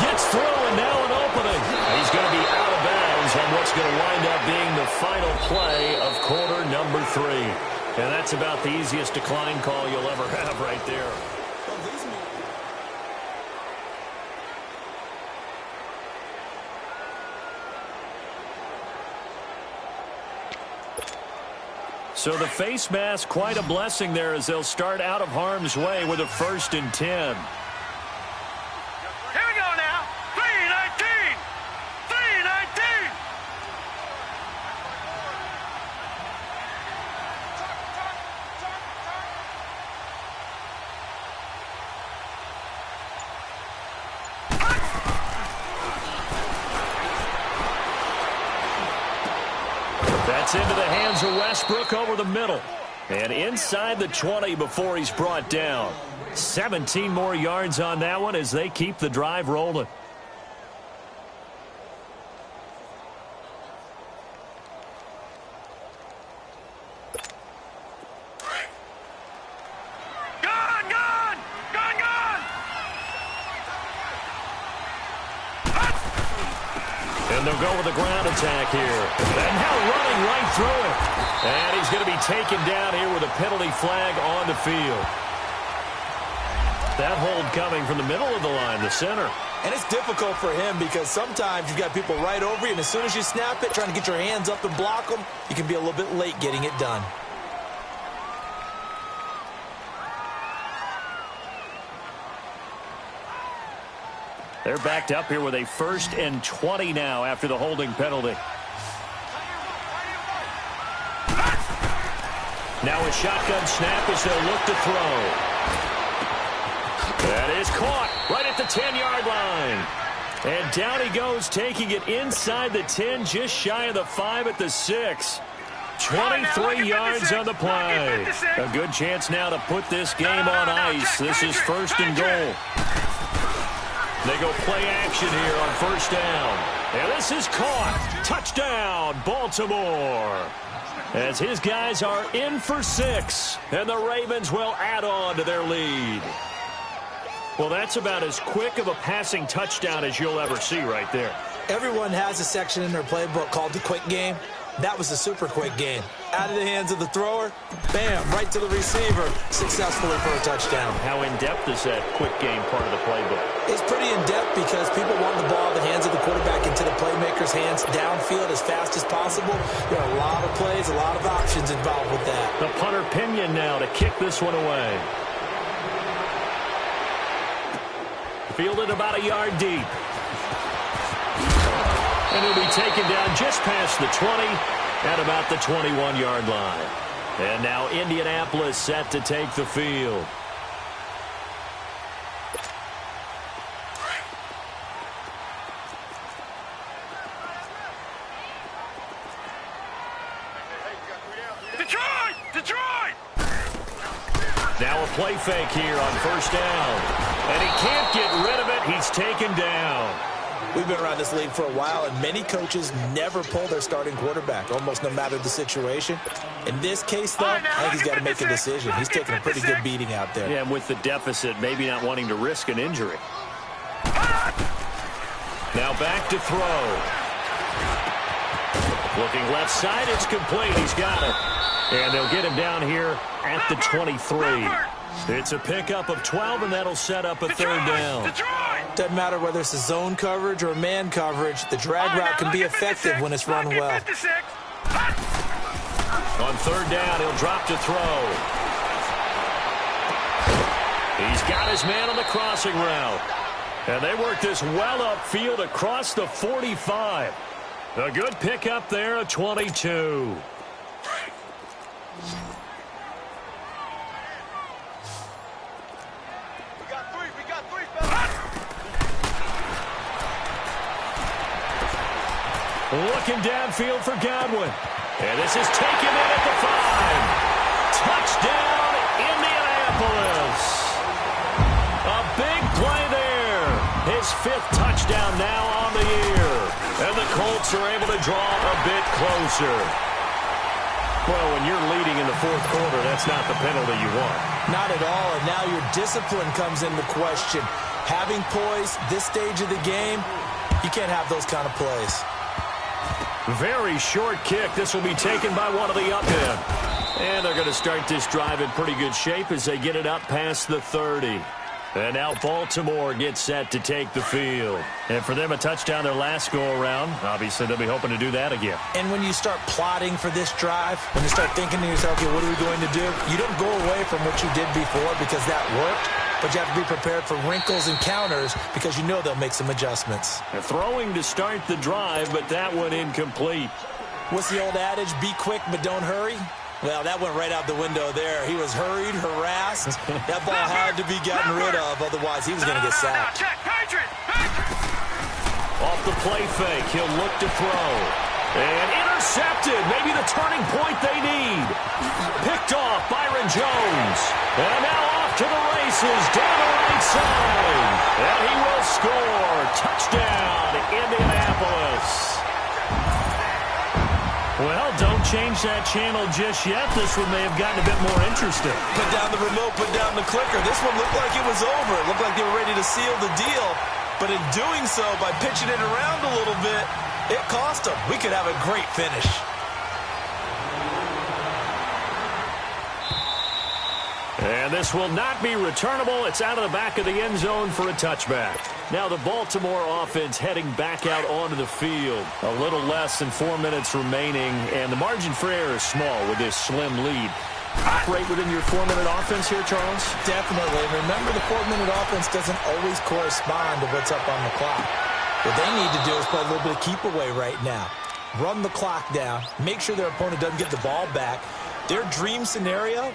Gets through and now an opening. He's going to be out of bounds on what's going to wind up being the final play of quarter number 3. And that's about the easiest decline call you'll ever have right there. So the face mask, quite a blessing there as they'll start out of harm's way with a 1st and 10. Here we go now. 3-19. 3-19. That's into the hands of Westbrook over the middle. And inside the 20 before he's brought down. 17 more yards on that one as they keep the drive rolling. And they'll go with a ground attack here. And now running right through it. And he's going to be taken down here with a penalty flag on the field. That hold coming from the middle of the line, the center. And it's difficult for him because sometimes you've got people right over you, and as soon as you snap it, trying to get your hands up and block them, you can be a little bit late getting it done. They're backed up here with a 1st and 20 now after the holding penalty. Now a shotgun snap as they'll look to throw. That is caught right at the 10-yard line. And down he goes, taking it inside the 10, just shy of the 5 at the 6. 23 yards on the play. A good chance now to put this game on ice. This is 1st and goal. They go play action here on 1st down. And this is caught. Touchdown, Baltimore. As his guys are in for 6. And the Ravens will add on to their lead. Well, that's about as quick of a passing touchdown as you'll ever see right there. Everyone has a section in their playbook called the quick game. That was a super quick game. Out of the hands of the thrower, bam, right to the receiver, successfully for a touchdown. How in-depth is that quick game part of the playbook? It's pretty in-depth because people want the ball in the hands of the quarterback into the playmaker's hands downfield as fast as possible. There are a lot of plays, a lot of options involved with that. The punter Pinion now to kick this one away. Fielded about a yard deep. And he'll be taken down just past the 20 at about the 21-yard line. And now Indianapolis set to take the field. Detroit! Now a play fake here on 1st down. And he can't get rid of it. He's taken down. We've been around this league for a while, and many coaches never pull their starting quarterback, almost no matter the situation. In this case, though, I think he's got to make a decision. He's taking a pretty good beating out there. Yeah, and with the deficit, maybe not wanting to risk an injury. Now back to throw. Looking left side, it's complete. He's got it. And they'll get him down here at the 23. It's a pickup of 12, and that'll set up a 3rd down. Doesn't matter whether it's a zone coverage or man coverage. The drag route can be effective when it's run well. On 3rd down, he'll drop to throw. He's got his man on the crossing route. And they work this well upfield across the 45. A good pickup there, a 22. Looking downfield for Godwin. And this is taken in at the 5. Touchdown, 5th touchdown now on the year. And the Colts are able to draw a bit closer. Well, when you're leading in the 4th quarter, that's not the penalty you want. Not at all, and now your discipline comes into question. Having poise this stage of the game, you can't have those kind of plays. Very short kick. This will be taken by one of the up men. And they're going to start this drive in pretty good shape as they get it up past the 30. And now Baltimore gets set to take the field. And for them, a touchdown their last go-around. Obviously, they'll be hoping to do that again. And when you start plotting for this drive, when you start thinking to yourself, okay, what are we going to do? You don't go away from what you did before because that worked, but you have to be prepared for wrinkles and counters because you know they'll make some adjustments. They're throwing to start the drive, but that one incomplete. What's the old adage? Be quick, but don't hurry. Well, that went right out the window there. He was hurried, harassed. That ball had to be gotten rid of, otherwise he was going to get sacked. Off the play fake, he'll look to throw. And intercepted, maybe the turning point they need. Picked off, Byron Jones. And now off to the races, down the right side. And he will score. Touchdown, Indianapolis. Well, don't change that channel just yet. This one may have gotten a bit more interesting. Put down the remote, put down the clicker. This one looked like it was over. It looked like they were ready to seal the deal. But in doing so, by pitching it around a little bit, it cost them. We could have a great finish. And this will not be returnable. It's out of the back of the end zone for a touchback. Now the Baltimore offense heading back out onto the field. A little less than 4 minutes remaining, and the margin for error is small with this slim lead. Operate within your 4-minute offense here, Charles? Definitely. Remember, the 4-minute offense doesn't always correspond to what's up on the clock. What they need to do is play a little bit of keep away right now. Run the clock down. Make sure their opponent doesn't get the ball back. Their dream scenario,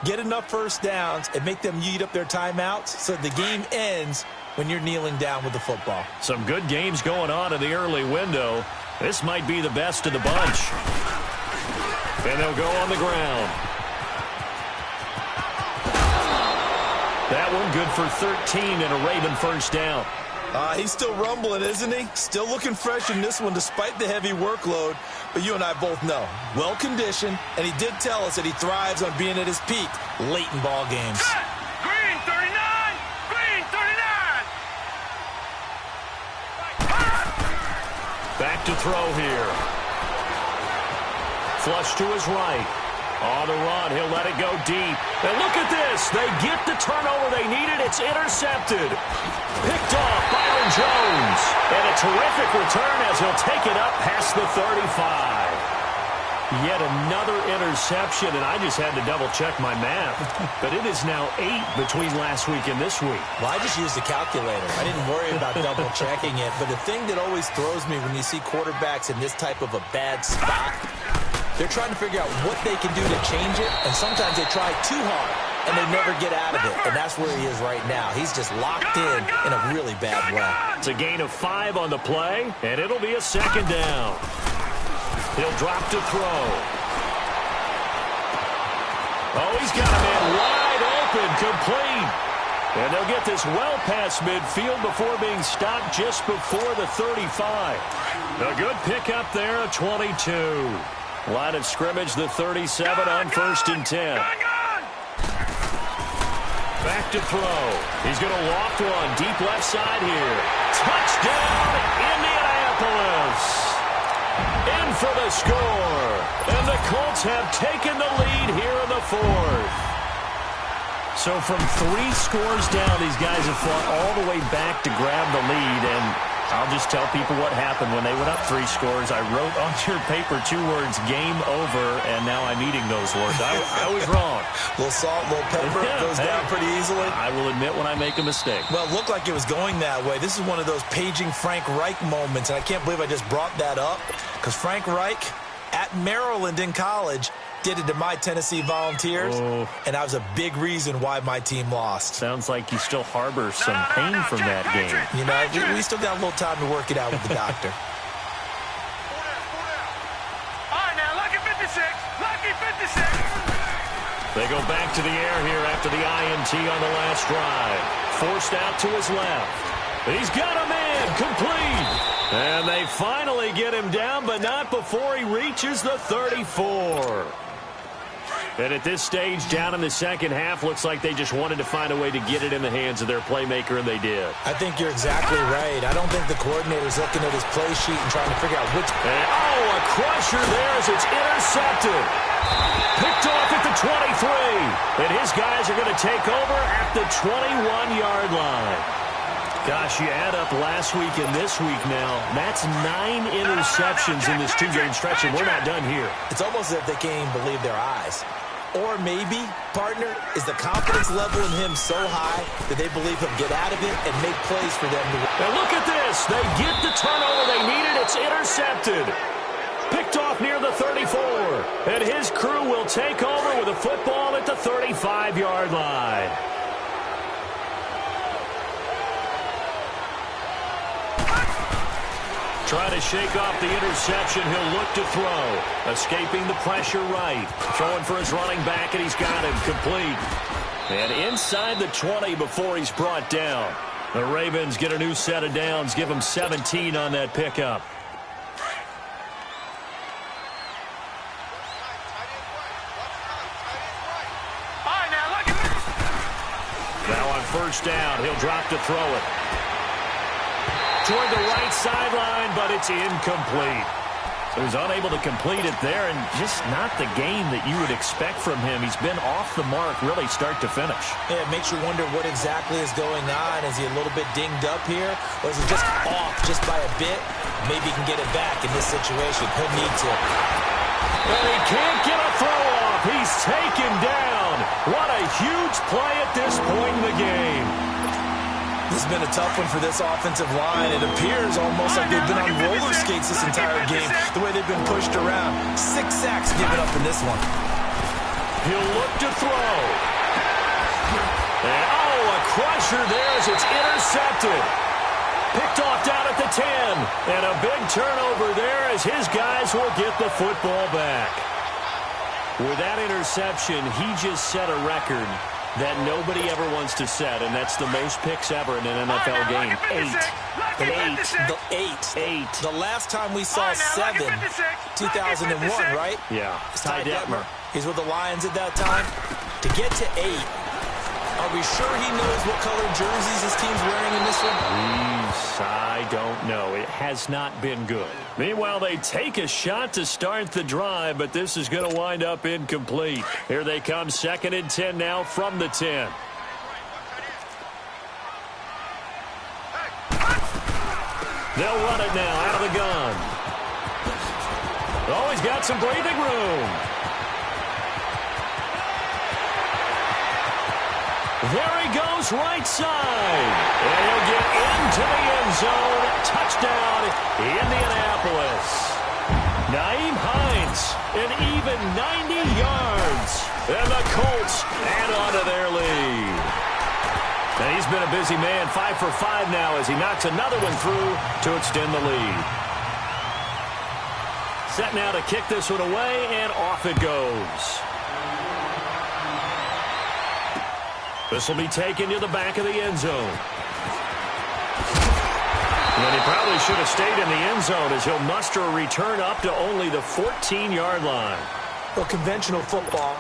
get enough first downs and make them eat up their timeouts so the game ends when you're kneeling down with the football. Some good games going on in the early window. This might be the best of the bunch. And they'll go on the ground. That one good for 13 and a Raven first down. He's still rumbling, isn't he? Still looking fresh in this one despite the heavy workload. But you and I both know, well-conditioned, and he did tell us that he thrives on being at his peak late in ball games. Green 39! Green 39! Back to throw here. Flush to his right. On the run, he'll let it go deep. And look at this. They get the turnover they needed. It's intercepted. Picked off Byron Jones. And a terrific return as he'll take it up past the 35. Yet another interception, and I just had to double-check my math. But it is now 8 between last week and this week. Well, I just used a calculator. I didn't worry about double-checking it. But the thing that always throws me when you see quarterbacks in this type of a bad spot, they're trying to figure out what they can do to change it, and sometimes they try too hard, and they never get out of it, and that's where he is right now. He's just locked in a really bad way. It's a gain of 5 on the play, and it'll be a second down. He'll drop to throw. Oh, he's got a man wide open, complete. And they'll get this well past midfield before being stopped just before the 35. A good pickup there, a 22. Line of scrimmage, the 37 on 1st and 10. Back to throw. He's going to loft one. Deep left side here. Touchdown, Indianapolis. In for the score. And the Colts have taken the lead here in the 4th. So from 3 scores down, these guys have fought all the way back to grab the lead. And I'll just tell people what happened when they went up 3 scores. I wrote on your paper 2 words, game over, and now I'm eating those words. I was wrong. A little salt, a little pepper, goes down pretty easily. I will admit when I make a mistake. Well, it looked like it was going that way. This is one of those paging Frank Reich moments, and I can't believe I just brought that up, because Frank Reich at Maryland in college did it to my Tennessee Volunteers, and that was a big reason why my team lost. Sounds like you still harbor some pain from that game. You know, we still got a little time to work it out with the doctor. All right, now, lucky 56. Lucky 56. They go back to the air here after the INT on the last drive. Forced out to his left. He's got a man complete. And they finally get him down, but not before he reaches the 34. And at this stage, down in the second half, looks like they just wanted to find a way to get it in the hands of their playmaker, and they did. I think you're exactly right. I don't think the coordinator's looking at his play sheet and trying to figure out which... And, a crusher there as it's intercepted. Picked off at the 23. And his guys are going to take over at the 21-yard line. Gosh, you add up last week and this week now. That's 9 interceptions in this two-game stretch, and we're not done here. It's almost as if they can't even believe their eyes. Or maybe, partner, is the confidence level in him so high that they believe he'll get out of it and make plays for them to win. And look at this. They get the turnover they needed. It's intercepted. Picked off near the 34. And his crew will take over with a football at the 35-yard line. Trying to shake off the interception. He'll look to throw. Escaping the pressure right. Throwing for his running back, and he's got him complete. And inside the 20 before he's brought down. The Ravens get a new set of downs. Give him 17 on that pickup. Now on first down, he'll drop to throw it. Toward the right sideline, but it's incomplete. So he's unable to complete it there, and just not the game that you would expect from him. He's been off the mark really start to finish. Yeah, it makes you wonder what exactly is going on. Is he a little bit dinged up here, or is he just off just by a bit? Maybe he can get it back in this situation. He'll need to. And he can't get a throw off. He's taken down. What a huge play at this point in the game. This has been a tough one for this offensive line. It appears almost like they've been on roller skates this entire game, the way they've been pushed around. 6 sacks given up in this one. He'll look to throw. And, a crusher there as it's intercepted. Picked off down at the 10. And a big turnover there as his guys will get the football back. With that interception, he just set a record that nobody ever wants to set, and that's the most picks ever in an NFL game. 8. The last time we saw 7, 2001, right? Yeah. Ty Detmer. He's with the Lions at that time. To get to 8, are we sure he knows what color jerseys his team's wearing in this one? I don't know. It has not been good. Meanwhile, they take a shot to start the drive, but this is going to wind up incomplete. Here they come, 2nd and 10 now from the 10. They'll run it now out of the gun. Oh, he's got some breathing room. There he goes, right side. And he'll get into the end zone. Touchdown, Indianapolis. Naeem Hines, an even 90 yards. And the Colts add on to their lead. And he's been a busy man, 5 for 5 now as he knocks another one through to extend the lead. Set now to kick this one away, and off it goes. This will be taken to the back of the end zone. And he probably should have stayed in the end zone as he'll muster a return up to only the 14-yard line. Well, conventional football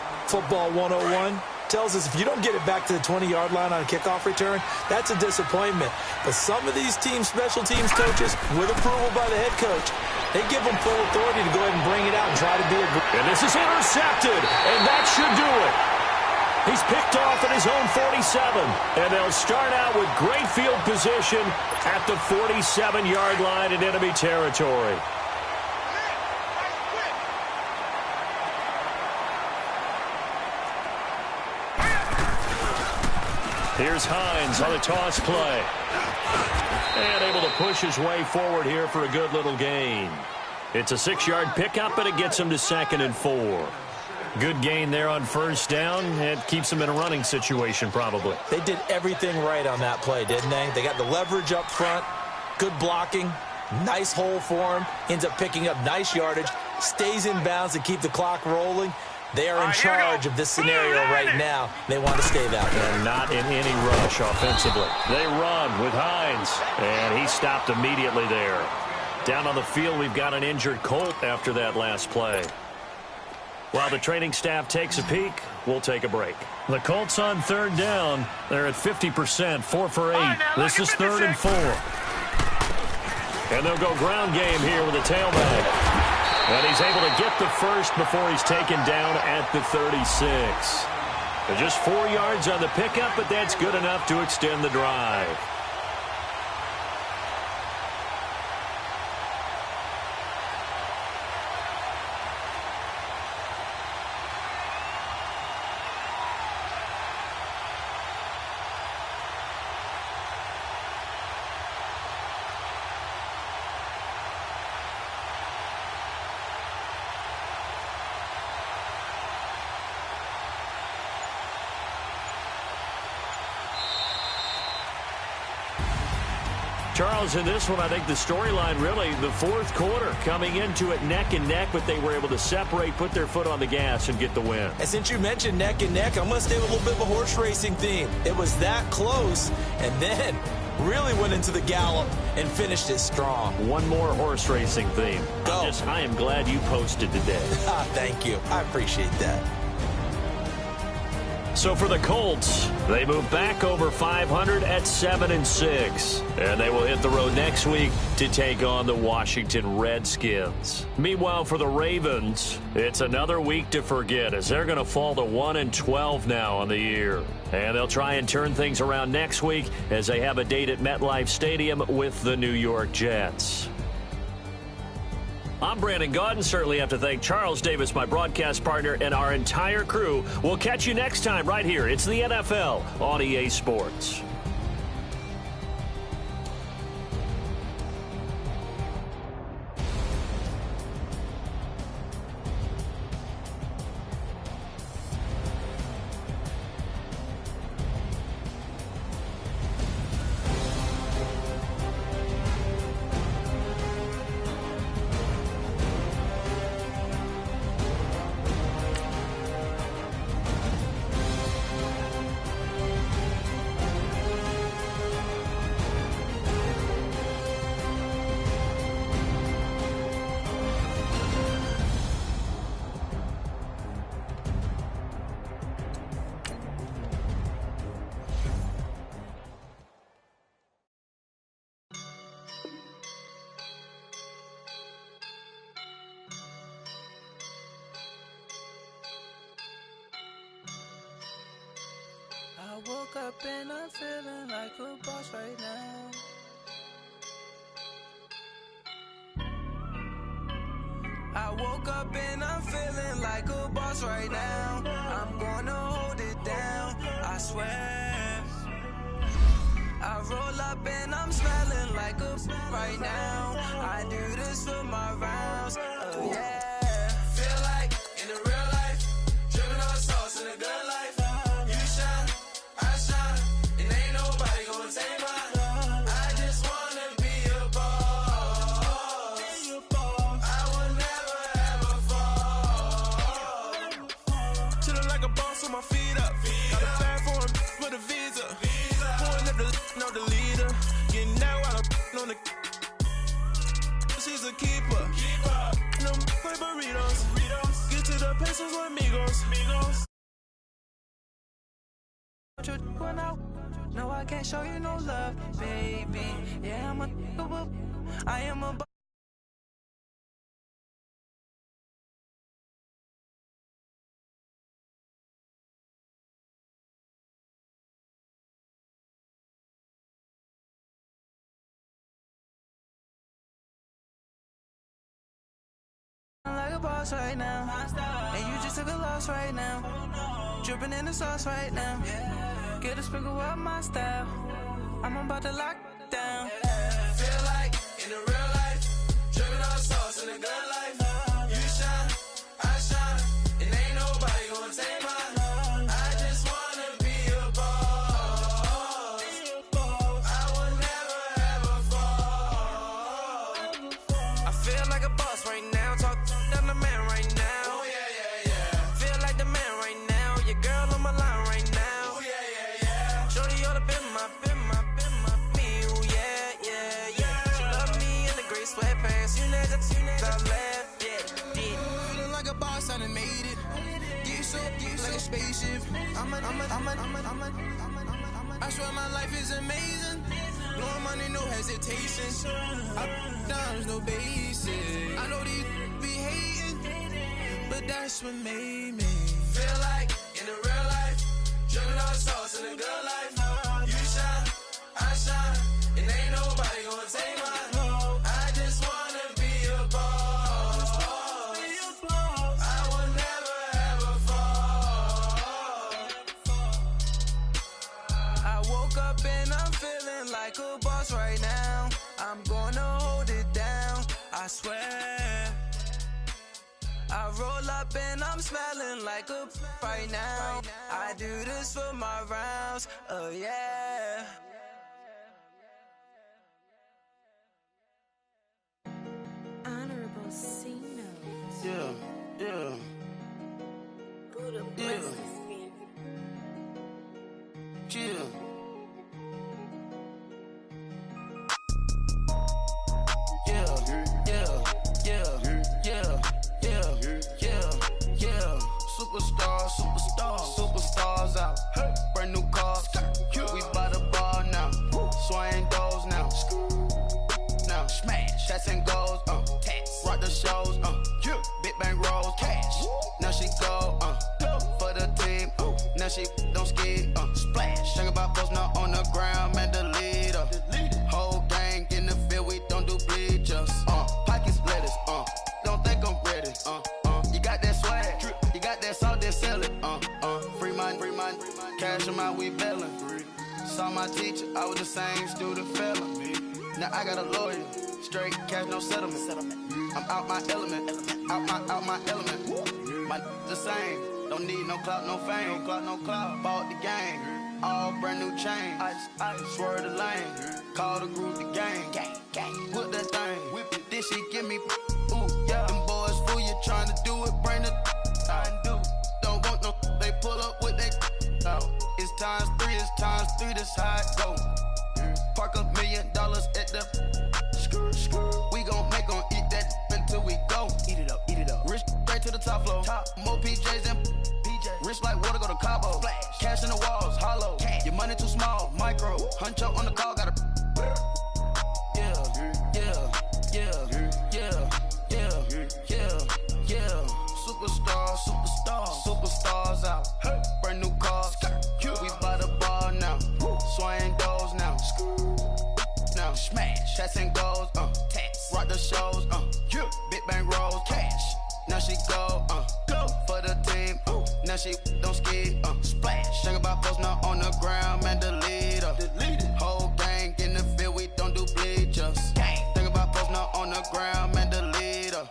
101, tells us if you don't get it back to the 20-yard line on a kickoff return, that's a disappointment. But some of these team special teams coaches, with approval by the head coach, they give them full authority to go ahead and bring it out and try to be a... And this is intercepted, and that should do it. He's picked off at his own 47, and they'll start out with great field position at the 47-yard line in enemy territory. Here's Hines on the toss play. And able to push his way forward here for a good little gain. It's a 6-yard pickup, and it gets him to 2nd and 4. Good gain there on first down. It keeps them in a running situation, probably. They did everything right on that play, didn't they? They got the leverage up front, good blocking, nice hole for him, ends up picking up nice yardage, stays in bounds to keep the clock rolling. They are in charge of this scenario right now. They want to stay that way. And not in any rush offensively. They run with Hines, and he stopped immediately there. Down on the field, we've got an injured Colt after that last play. While the training staff takes a peek, we'll take a break. The Colts on third down. They're at 50%, 4 for 8. This is 3rd and 4. And they'll go ground game here with a tailback. And he's able to get the first before he's taken down at the 36. Just 4 yards on the pickup, but that's good enough to extend the drive. Charles, in this one, I think the storyline really, the fourth quarter, coming into it neck and neck, but they were able to separate, put their foot on the gas, and get the win. And since you mentioned neck and neck, I'm going to stay with a little bit of a horse racing theme. It was that close, and then really went into the gallop and finished it strong. One more horse racing theme. Go. I am glad you posted today. Thank you. I appreciate that. So for the Colts, they move back over 500 at 7-6. And they will hit the road next week to take on the Washington Redskins. Meanwhile, for the Ravens, it's another week to forget as they're going to fall to 1-12 now on the year. And they'll try and turn things around next week as they have a date at MetLife Stadium with the New York Jets. I'm Brandon Gaudin. Certainly have to thank Charles Davis, my broadcast partner, and our entire crew. We'll catch you next time right here. It's the NFL on EA Sports. I woke up and I'm feeling like a boss right now. I woke up and I'm feeling like a boss right now. I'm gonna hold it down, I swear. I roll up and I'm smelling like a right now. I do this for my rounds, oh yeah. Feel like in the real life, dripping on sauce in a good life. You shine, I shine, and ain't nobody gonna take mine. I just wanna be a boss. I will never ever fall. Chillin' like a boss with my feet up. Got a fat for him with a visa. Pulling up the leader. Getting out while I'm on the. She's a keeper. No play burritos. Get to the pesos with amigos. No, I can't show you no love, baby. Yeah, I am a like a boss right now, and you just took a loss right now. Dripping in the sauce right now. Get a sprinkle up my style. I'm about to lock down. Feel like in the real life, dripping on sauce in a good life. You shine, I shine, and ain't nobody gonna take mine. I just wanna be a boss. I will never ever fall. I feel like a boss right now. Talk to the man right now. Oh yeah. Feel like I done made it. Get so like a spaceship. I swear my life is amazing. Blowing money, no hesitation. Up, downs, no basic. I know these be hating, but that's what made me feel like in the real life. Dripping all the sauce in the good life. You shine, I shine, and ain't nobody gonna take mine. I just wanna be a boss. I will never ever fall. I woke up and I'm feeling like a boss right now. I'm gonna hold it down, I swear. I roll up and I'm smelling like a right now. I do this for my rounds, oh yeah. Honorable C notes. Yeah. Buddha bless the spirit. Yeah. Superstars out. Brand new cars. We by the bar now. Swaying doors now. Now smash. Cats and goals. Rock the shows. Big bang rolls. Cash. Now she go. For the team. Now she don't ski. Splash. Think about post now on the ground. Man, the leader. Whole gang in the field. We don't do bleachers. Pockets lettuce. Don't think I'm ready. You got that swag. You got that salt, then sell it. Free mind. Cash them out, we bailin'. Saw my teacher, I was the same student fella. Now I got a lawyer. Straight cash, no settlement. I'm out my element. Out my element. My the same. Don't need no clout, no fame. No clout. Bought the game. All brand new chain. Ice. Swerve the lane. Call the group the gang. Whip that thing. Whip it. This shit give me. Ooh, yeah. Them boys fool you trying to do it. Bring it. I do. Don't want no. They pull up with that. It's times 3. This how it go. Park $1 million at the. We gon' make 'em eat that until we go. Eat it up. Rich straight to the top floor. More PJs and PJs. Rich like water, go to Cabo. Flash. Cash in the walls, hollow. Cash. Your money too small, micro. Huncho on the call, gotta. Superstars out. Brand new cars. We by the bar now. Swaying doors now. Now smash. Cats and goals. Rock the shows. Big bang rolls. Cash. Now she go. For the team. Now she don't ski. Splash. Think about post now on the ground. Man, the leader. Whole gang in the field. We don't do bleachers. Think about post now on the ground. Man, the leader.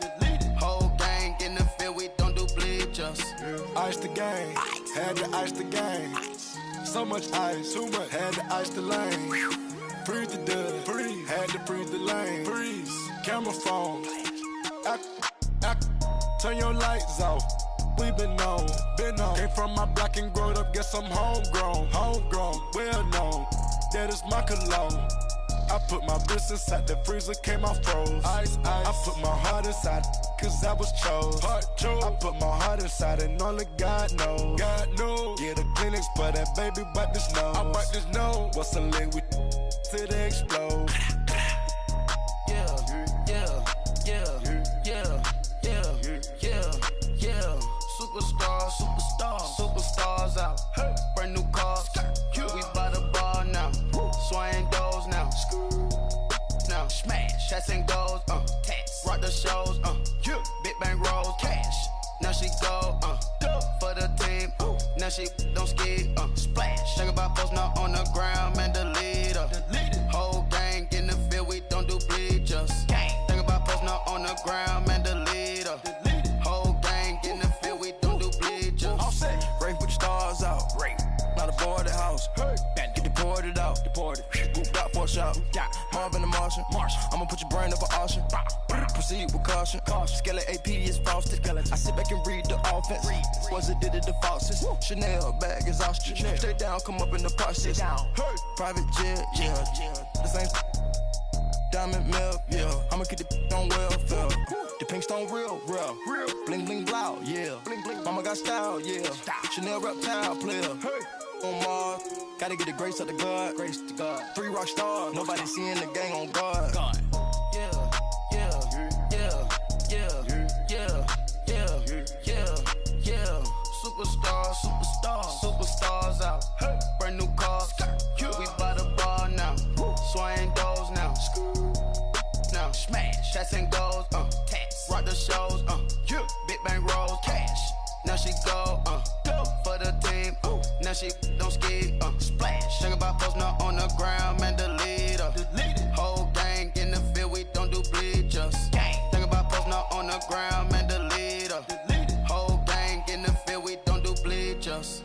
Whole gang in the field. We don't do bleachers. Ice the game, had to ice the game. So much ice, too much, had to ice the lane. Freeze the dub, freeze, had to freeze the lane. Freeze, camera phone. Turn your lights off. We been on. Came from my block and growed up, guess I'm homegrown, well known. That is my cologne. I put my wrist inside the freezer, came out froze. Ice. I put my heart inside, cause I was chose. I put my heart inside and only God knows. Get a clinics for that baby, bite this nose. I bite this nose. What's a link with till they explode? Superstars out. Brand new cars. We by the bar now. Swaying doors now. Now smash. Cats and goals. Rock the shows. Big bang rolls. Cash. Now she go. For the team. Now she don't ski. Splash. Think about post now on the ground. Man, the leader. Whole gang in the field. We don't do bleachers. Think about post now on the ground. Man, the leader. Whole gang in the field. We don't do bleachers. All set. Rafe with the stars out. Not a board at house. Get deported out. Booped out for a shot. Marvin the Martian. I'ma put your brain up for auction. Proceed with caution. Skeleton AP is frosted. I sit back and read the offense. Was it did it the faucets? Chanel bag is ostrich. Stay down, come up in the process. Private jet, yeah. The same diamond milk, yeah. I'ma keep the on welfare. The pink stone real. Bling bling blow, yeah. Bling bling. Mama got style, yeah. Chanel reptile player. Hey. On Mars, gotta get the grace of the God. 3 rock stars, nobody seeing the gang on guard. Yeah. Superstars out. Hey. Brand new cars. We by the bar now. Swing doors now. Now smash. Shots and goals. Tax. Rock the shows. Big bang rolls. Cash. Now she go. For the team. Now she don't ski. Splash. Think about posting up on the ground. Man, delete her. Whole gang in the field. We don't do bleachers. Think about posting up on the ground. Man, delete her. Whole gang in the field. We don't do bleachers.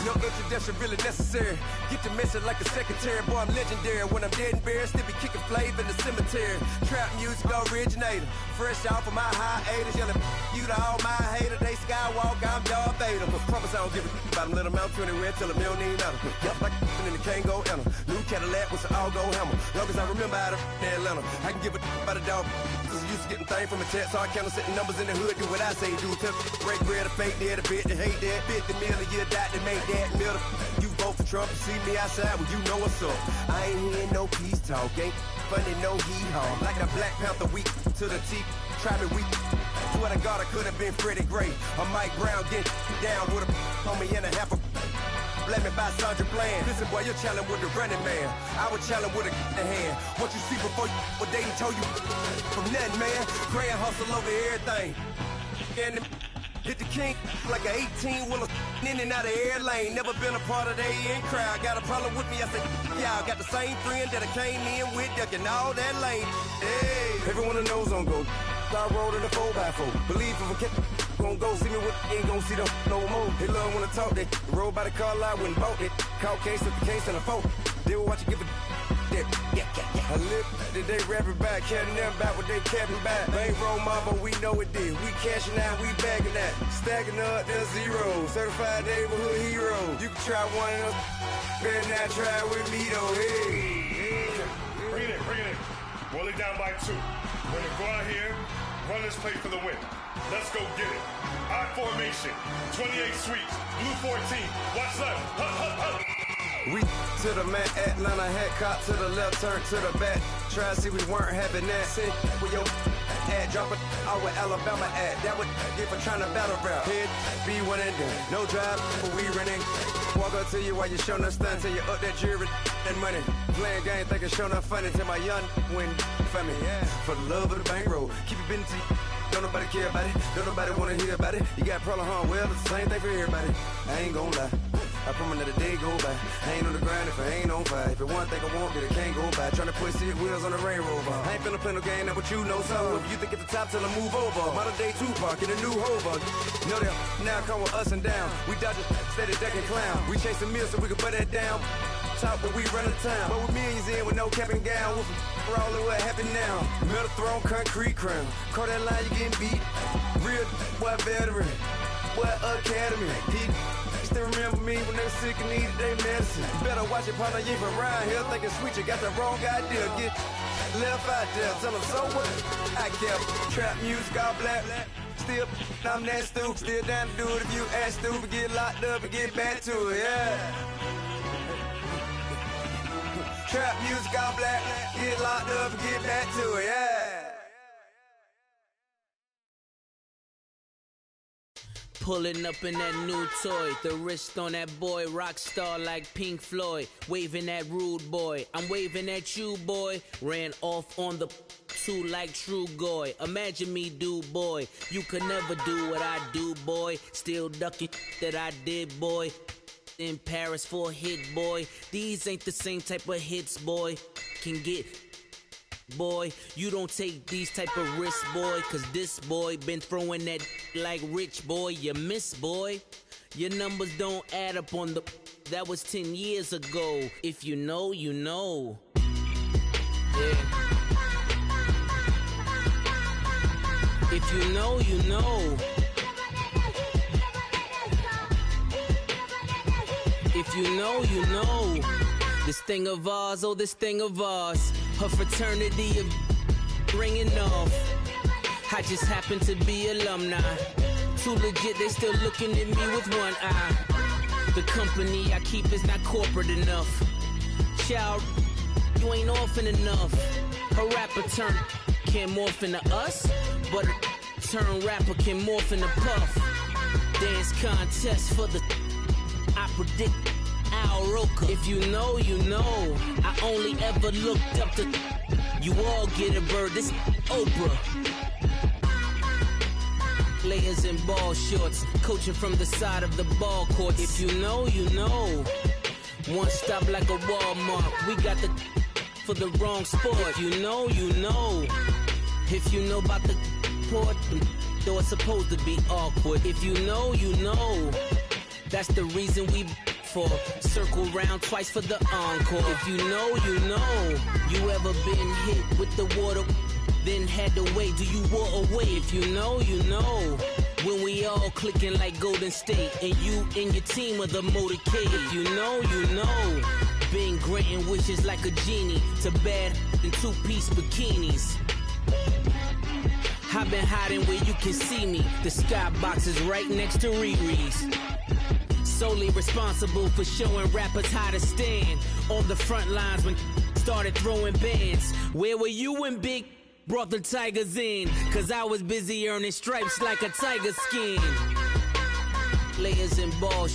No introduction really necessary. Get the message like a secretary. Boy, I'm legendary. When I'm dead and buried, still be kicking flavor in the cemetery. Trap music originator. Fresh off of my hiatus. Yelling you to all my haters. They skywalk, I'm Darth Vader. Promise I don't give a about them. Let them out 20 red till a million ain't out. Yep, like in the Kango Anna. New Cadillac with an all-go hammer. Long as I remember out of Atlanta. I can give a about a dog. Cause I'm used to getting things from a text. So I count setting numbers in the hood. Do what I say do. Tell break bread, a fake dead, a bit to hate that. 50 million, you die to make that middle. You vote for Trump, you see me outside, well, you know what's up. I ain't hearing no peace talk, ain't funny, no hee-haw. Like the Black Panther weak to the teeth, try me weak. Swear to God, I could have been Freddie Gray. Or Mike Brown getting down with a on me and a half a blame me by Sandra Bland. Listen, boy, you're challenging with the running man. I was challenging with a in hand. What you see before you, what they told you from nothing, man. Grand hustle over everything. And hit the king like an 18-wheeler in and out of air lane. Never been a part of the in crowd. Got a problem with me, I said, y'all got the same friend that I came in with, ducking all that lane. Hey, everyone that knows on go. I rolled in a 4x4. Believe if I kept gon' go see me with ain't gon' see them no more. They love when I talk, they roll by the car lot when bought it. Caught case with the case and a phone. They will watch you give a that. I live today rapping back, caring them back what they capping back. Bankroll mama, we know it did. We cashing out, we bagging that. Stacking up, there's zero. Certified neighborhood hero. You can try one of them. Better not try with me though. Hey. Bring it in. Roll it down by 2. We're gonna go out here, run this play for the win. Let's go get it. I formation, 28 sweeps, blue 14. Watch left. Hup. We to the man, Atlanta hat cop to the left, turn to the back. Try to see we weren't having that. Sit with your ad, drop it out with Alabama ad. That would get for trying to battle rap. Head, be one and done. No drive, but we running. Walk up to you while you showing us stun till you up that jewelry and money. Playing game, thinking showing up funny till my young win for me. Yeah. For the love of the bankroll, keep it been to you. Don't nobody care about it, don't nobody wanna hear about it. You got problem, huh? Well, it's the same thing for everybody. I ain't gon' lie. I promise that a day go by. I ain't on the grind if I ain't on fire. If it one thing I want, then it can't go by. Tryna put 6 wheels on the railroad. I ain't finna play no game, that what you know. So if you think at the top, tell them move over. Modern day Tupac in a new Hova. Know that now come with us and down. We dodge it, steady ducking clown. We chasing meals so we can put that down. Top, but we run the town. But with millions in with no cap and gown. We're all in what happened now. Metal throne, concrete crown. Call that line, you getting beat. Real, what veteran. What academy. Still remember me when they were sick and needed their medicine. Better watch it, partner, you ain't from around here thinking sweet, you got the wrong idea. Get left out there, tell them so what? I kept trap music all black. Still, I'm that stupid. Still down to do it if you act stupid. Get locked up and get back to it, yeah. Trap music all black. Get locked up and get back to it, yeah. Pulling up in that new toy, the wrist on that boy, rock star like Pink Floyd, waving at rude boy, I'm waving at you boy, ran off on the 2 like True Goy, imagine me do boy, you could never do what I do boy, still ducking that I did boy, in Paris for a hit boy, these ain't the same type of hits boy, can get boy, you don't take these type of risks, boy, cause this boy been throwing that like rich boy, you miss, boy. Your numbers don't add up on the, that was 10 years ago. If you know, you know. Yeah. If you know, you know. If you know, you know. This thing of ours, oh, this thing of ours. Her fraternity of ringing off. I just happen to be alumni. Too legit, they still looking at me with one eye. The company I keep is not corporate enough. Child, you ain't orphan enough. A rapper turn can't morph into us, but a turn rapper can morph into Puff. Dance contest for the I predict Al Roker. If you know, you know. I only ever looked up to you all get a bird. This Oprah. Layers in ball shorts, coaching from the side of the ball court. If you know, you know. One stop like a Walmart. We got the for the wrong sport. If you know, you know. If you know about the port, though it's supposed to be awkward. If you know, you know. That's the reason we for circle round twice for the encore. If you know, you know. You ever been hit with the water, then had to wait? Do you walk away? If you know, you know. When we all clicking like Golden State, and you and your team are the motorcade. If you know, you know. Been granting wishes like a genie to bad in two-piece bikinis. I've been hiding where you can see me. The skybox is right next to Riri's. Solely responsible for showing rappers how to stand on the front lines when started throwing bands. Where were you when Big brought the Tigers in? Cause I was busy earning stripes like a tiger skin. Layers and ball